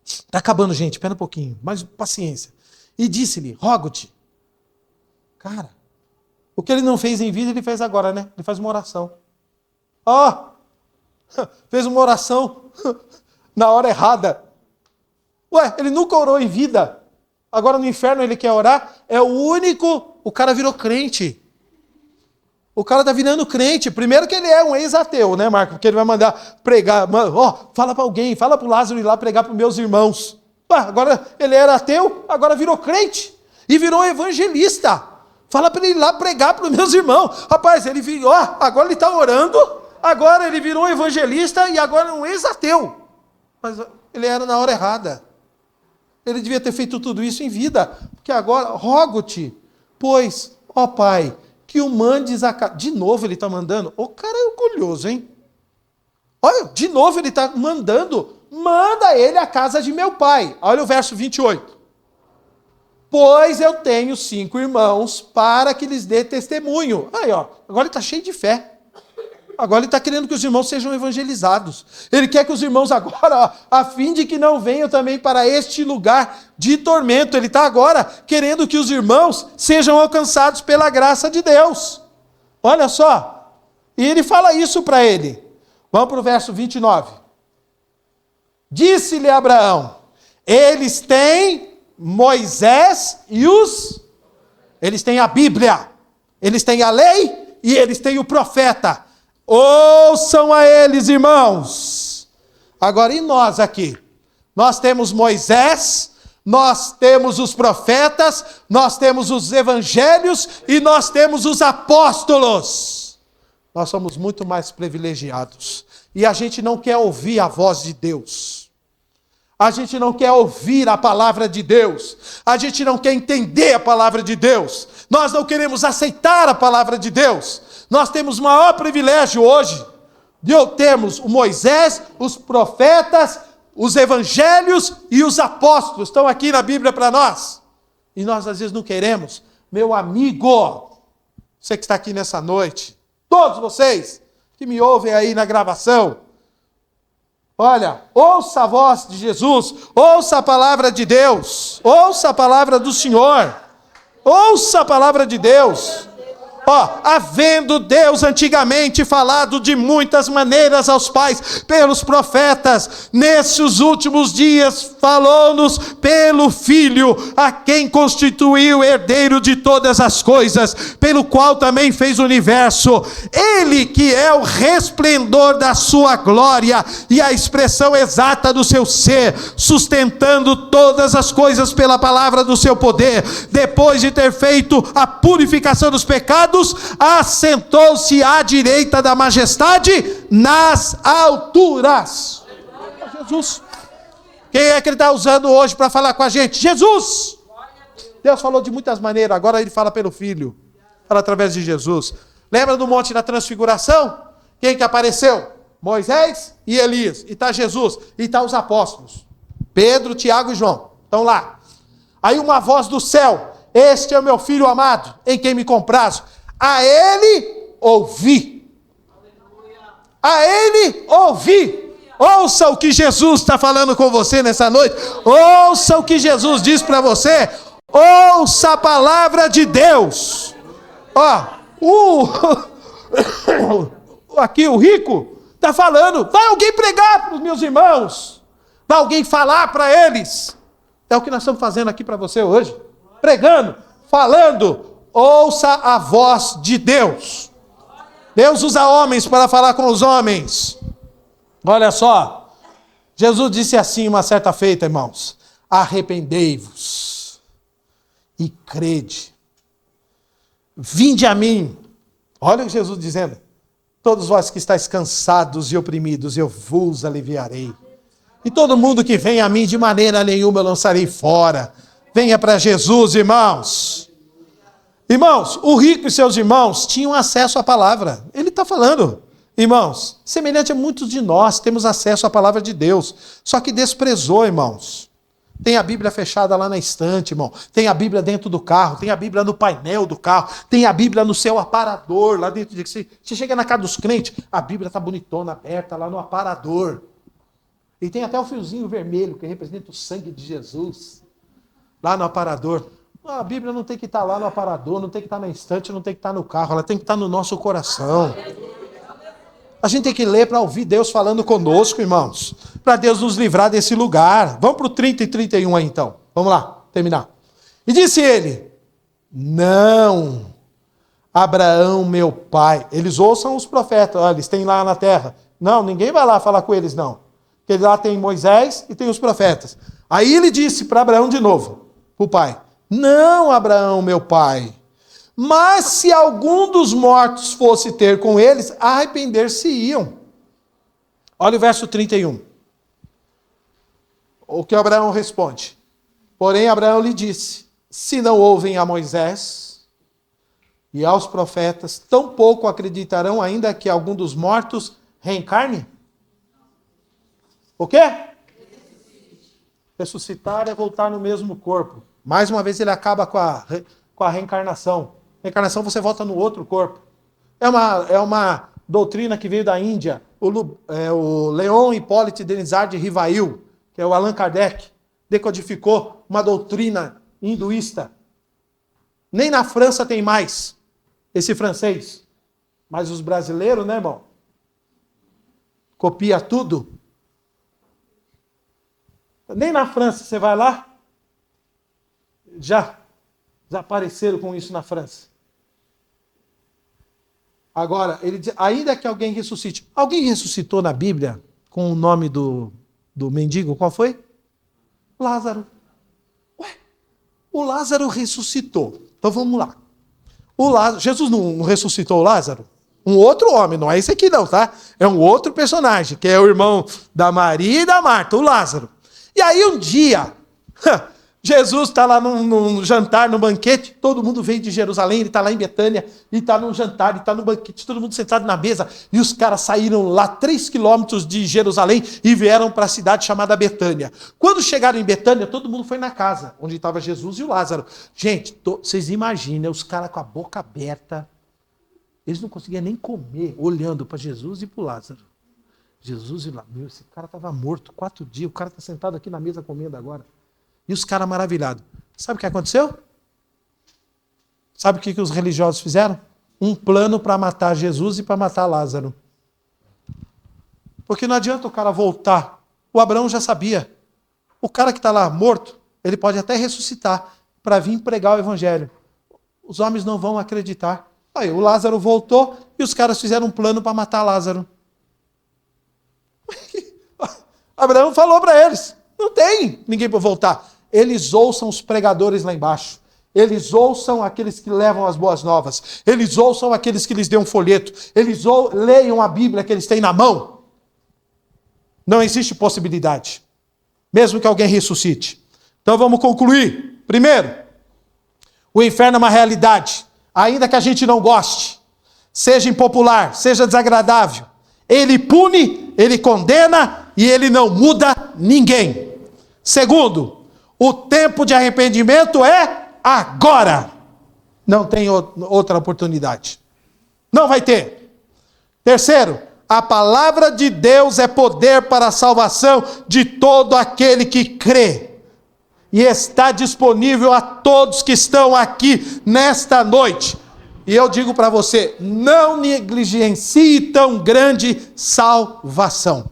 Está acabando, gente. Espera um pouquinho. Mais paciência. E disse-lhe, rogo-te. Cara, o que ele não fez em vida, ele fez agora, né? Ele faz uma oração. Fez uma oração na hora errada. Ué, ele nunca orou em vida. Agora no inferno ele quer orar. É o único... O cara virou crente. O cara está virando crente. Primeiro que ele é um ex-ateu, né, Marco? Porque ele vai mandar pregar. Fala para alguém, fala para o Lázaro ir lá pregar para os meus irmãos. Agora ele era ateu, agora virou crente. E virou evangelista. Fala para ele ir lá pregar para os meus irmãos. Rapaz, ele virou, agora ele está orando, agora ele virou evangelista e agora é um ex-ateu. Mas ele era na hora errada. Ele devia ter feito tudo isso em vida. Porque agora, rogo-te, pois, ó Pai, que o mandes a casa. De novo ele está mandando. O cara é orgulhoso, hein? Olha, de novo ele está mandando. Manda ele à casa de meu pai. Olha o verso 28. Pois eu tenho 5 irmãos para que lhes dê testemunho. Aí, ó, agora ele está cheio de fé. Agora ele está querendo que os irmãos sejam evangelizados. Ele quer que os irmãos agora, a fim de que não venham também para este lugar de tormento. Ele está agora querendo que os irmãos sejam alcançados pela graça de Deus. Olha só. E ele fala isso para ele. Vamos para o verso 29. Disse-lhe Abraão, eles têm Moisés e eles têm a Bíblia, eles têm a lei e eles têm o profeta. Ouçam a eles, irmãos. Agora, e nós aqui? Nós temos Moisés, nós temos os profetas, nós temos os evangelhos e nós temos os apóstolos. Nós somos muito mais privilegiados. E a gente não quer ouvir a voz de Deus. A gente não quer ouvir a palavra de Deus. A gente não quer entender a palavra de Deus. Nós não queremos aceitar a palavra de Deus. Nós temos o maior privilégio hoje de termos o Moisés, os profetas, os evangelhos e os apóstolos. Estão aqui na Bíblia para nós. E nós às vezes não queremos. Meu amigo, você que está aqui nessa noite, todos vocês que me ouvem aí na gravação, olha, ouça a voz de Jesus, ouça a palavra de Deus, ouça a palavra do Senhor, ouça a palavra de Deus. Havendo Deus antigamente falado de muitas maneiras aos pais pelos profetas, nesses últimos dias falou-nos pelo Filho, a quem constituiu herdeiro de todas as coisas, pelo qual também fez o universo. Ele que é o resplendor da sua glória e a expressão exata do seu ser, sustentando todas as coisas pela palavra do seu poder, depois de ter feito a purificação dos pecados, assentou-se à direita da majestade nas alturas. Jesus. Quem é que ele está usando hoje para falar com a gente? Jesus. Deus falou de muitas maneiras, agora ele fala pelo Filho, fala através de Jesus. Lembra do Monte da Transfiguração? Quem que apareceu? Moisés e Elias. E está Jesus. E está os apóstolos. Pedro, Tiago e João. Estão lá. Aí uma voz do céu. Este é o meu Filho amado, em quem me comprazo. A ele ouvi. A ele ouvi. Ouça o que Jesus está falando com você nessa noite. Ouça o que Jesus diz para você. Ouça a palavra de Deus. Aqui o rico está falando. Vai alguém pregar para os meus irmãos. Vai alguém falar para eles. É o que nós estamos fazendo aqui para você hoje. Pregando, falando. Ouça a voz de Deus. Deus usa homens para falar com os homens. Olha só. Jesus disse assim uma certa feita, irmãos. Arrependei-vos e crede. Vinde a mim. Olha o Jesus dizendo. Todos vós que estáis cansados e oprimidos, eu vos aliviarei. E todo mundo que vem a mim, de maneira nenhuma eu lançarei fora. Venha para Jesus, irmãos. Irmãos, o rico e seus irmãos tinham acesso à palavra. Ele está falando. Irmãos, semelhante a muitos de nós, temos acesso à palavra de Deus, só que desprezou, irmãos. Tem a Bíblia fechada lá na estante, irmão. Tem a Bíblia dentro do carro, tem a Bíblia no painel do carro, tem a Bíblia no seu aparador, lá dentro de você. Você chega na casa dos crentes, a Bíblia está bonitona, aberta lá no aparador. E tem até o fiozinho vermelho, que representa o sangue de Jesus, lá no aparador. A Bíblia não tem que estar lá no aparador, não tem que estar na estante, não tem que estar no carro, ela tem que estar no nosso coração. A gente tem que ler para ouvir Deus falando conosco, irmãos. Para Deus nos livrar desse lugar. Vamos para o 30 e 31 aí, então. Vamos lá, terminar. E disse ele, não, Abraão, meu pai. Eles ouçam os profetas, olha, eles têm lá na terra. Não, ninguém vai lá falar com eles, não. Porque lá tem Moisés e tem os profetas. Aí ele disse para Abraão de novo, para o pai, não, Abraão, meu pai, mas se algum dos mortos fosse ter com eles, arrepender-se-iam. Olha o verso 31. O que Abraão responde? Porém, Abraão lhe disse, se não ouvem a Moisés e aos profetas, tampouco acreditarão ainda que algum dos mortos reencarne? O quê? Ressuscitar é voltar no mesmo corpo. Mais uma vez ele acaba com a reencarnação. Reencarnação você volta no outro corpo. É uma doutrina que veio da Índia. O Leon Hippolyte Denisard de Rivail, que é o Allan Kardec, decodificou uma doutrina hinduísta. Nem na França tem mais esse francês. Mas os brasileiros, né, irmão? Copia tudo. Nem na França você vai lá. Já apareceram com isso na França. Agora, ele diz, ainda que alguém ressuscite. Alguém ressuscitou na Bíblia com o nome do mendigo? Qual foi? Lázaro. Ué, o Lázaro ressuscitou. Então vamos lá. Jesus não ressuscitou o Lázaro? Um outro homem, não é esse aqui não, tá? É um outro personagem, que é o irmão da Maria e da Marta, o Lázaro. E aí um dia, Jesus está lá num jantar, num banquete, todo mundo vem de Jerusalém, ele está lá em Betânia, e está num jantar, e está no banquete, todo mundo sentado na mesa, e os caras saíram lá 3 quilômetros de Jerusalém e vieram para a cidade chamada Betânia. Quando chegaram em Betânia, todo mundo foi na casa, onde estava Jesus e o Lázaro. Gente, vocês imaginam, os caras com a boca aberta, eles não conseguiam nem comer, olhando para Jesus e para o Lázaro. Jesus e lá, meu, esse cara estava morto 4 dias, o cara está sentado aqui na mesa comendo agora. E os caras maravilhados. Sabe o que aconteceu? Sabe o que os religiosos fizeram? Um plano para matar Jesus e para matar Lázaro. Porque não adianta o cara voltar. O Abraão já sabia. O cara que está lá morto, ele pode até ressuscitar para vir pregar o evangelho. Os homens não vão acreditar. Aí o Lázaro voltou e os caras fizeram um plano para matar Lázaro. Abraão falou para eles, não tem ninguém para voltar. Eles ouçam os pregadores lá embaixo. Eles ouçam aqueles que levam as boas novas. Eles ouçam aqueles que lhes dão um folheto. Eles leiam a Bíblia que eles têm na mão. Não existe possibilidade. Mesmo que alguém ressuscite. Então vamos concluir. Primeiro, o inferno é uma realidade. Ainda que a gente não goste, seja impopular, seja desagradável, ele pune, ele condena e ele não muda ninguém. Segundo, o tempo de arrependimento é agora. Não tem outra oportunidade. Não vai ter. Terceiro, a palavra de Deus é poder para a salvação de todo aquele que crê. E está disponível a todos que estão aqui nesta noite. E eu digo para você, não negligencie tão grande salvação.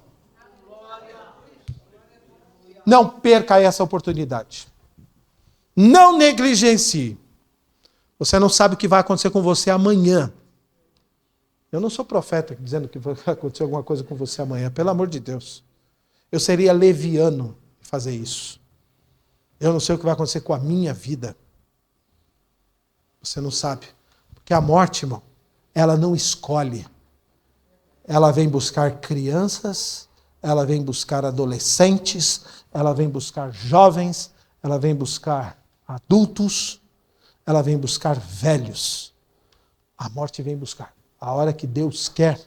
Não perca essa oportunidade. Não negligencie. Você não sabe o que vai acontecer com você amanhã. Eu não sou profeta dizendo que vai acontecer alguma coisa com você amanhã. Pelo amor de Deus. Eu seria leviano fazer isso. Eu não sei o que vai acontecer com a minha vida. Você não sabe. Porque a morte, irmão, ela não escolhe. Ela vem buscar crianças, ela vem buscar adolescentes, ela vem buscar jovens, ela vem buscar adultos, ela vem buscar velhos. A morte vem buscar. A hora que Deus quer,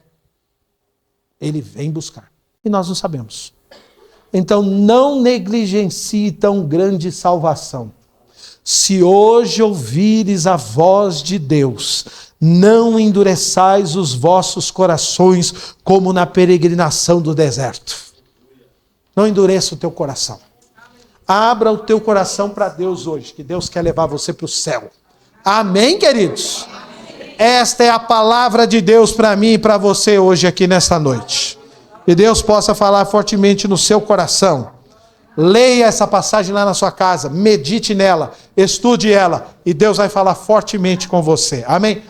Ele vem buscar. E nós não sabemos. Então não negligencie tão grande salvação. Se hoje ouvires a voz de Deus, não endureçais os vossos corações como na peregrinação do deserto. Não endureça o teu coração. Abra o teu coração para Deus hoje, que Deus quer levar você para o céu. Amém, queridos? Amém. Esta é a palavra de Deus para mim e para você hoje aqui nesta noite. Que Deus possa falar fortemente no seu coração. Leia essa passagem lá na sua casa, medite nela, estude ela, e Deus vai falar fortemente com você. Amém?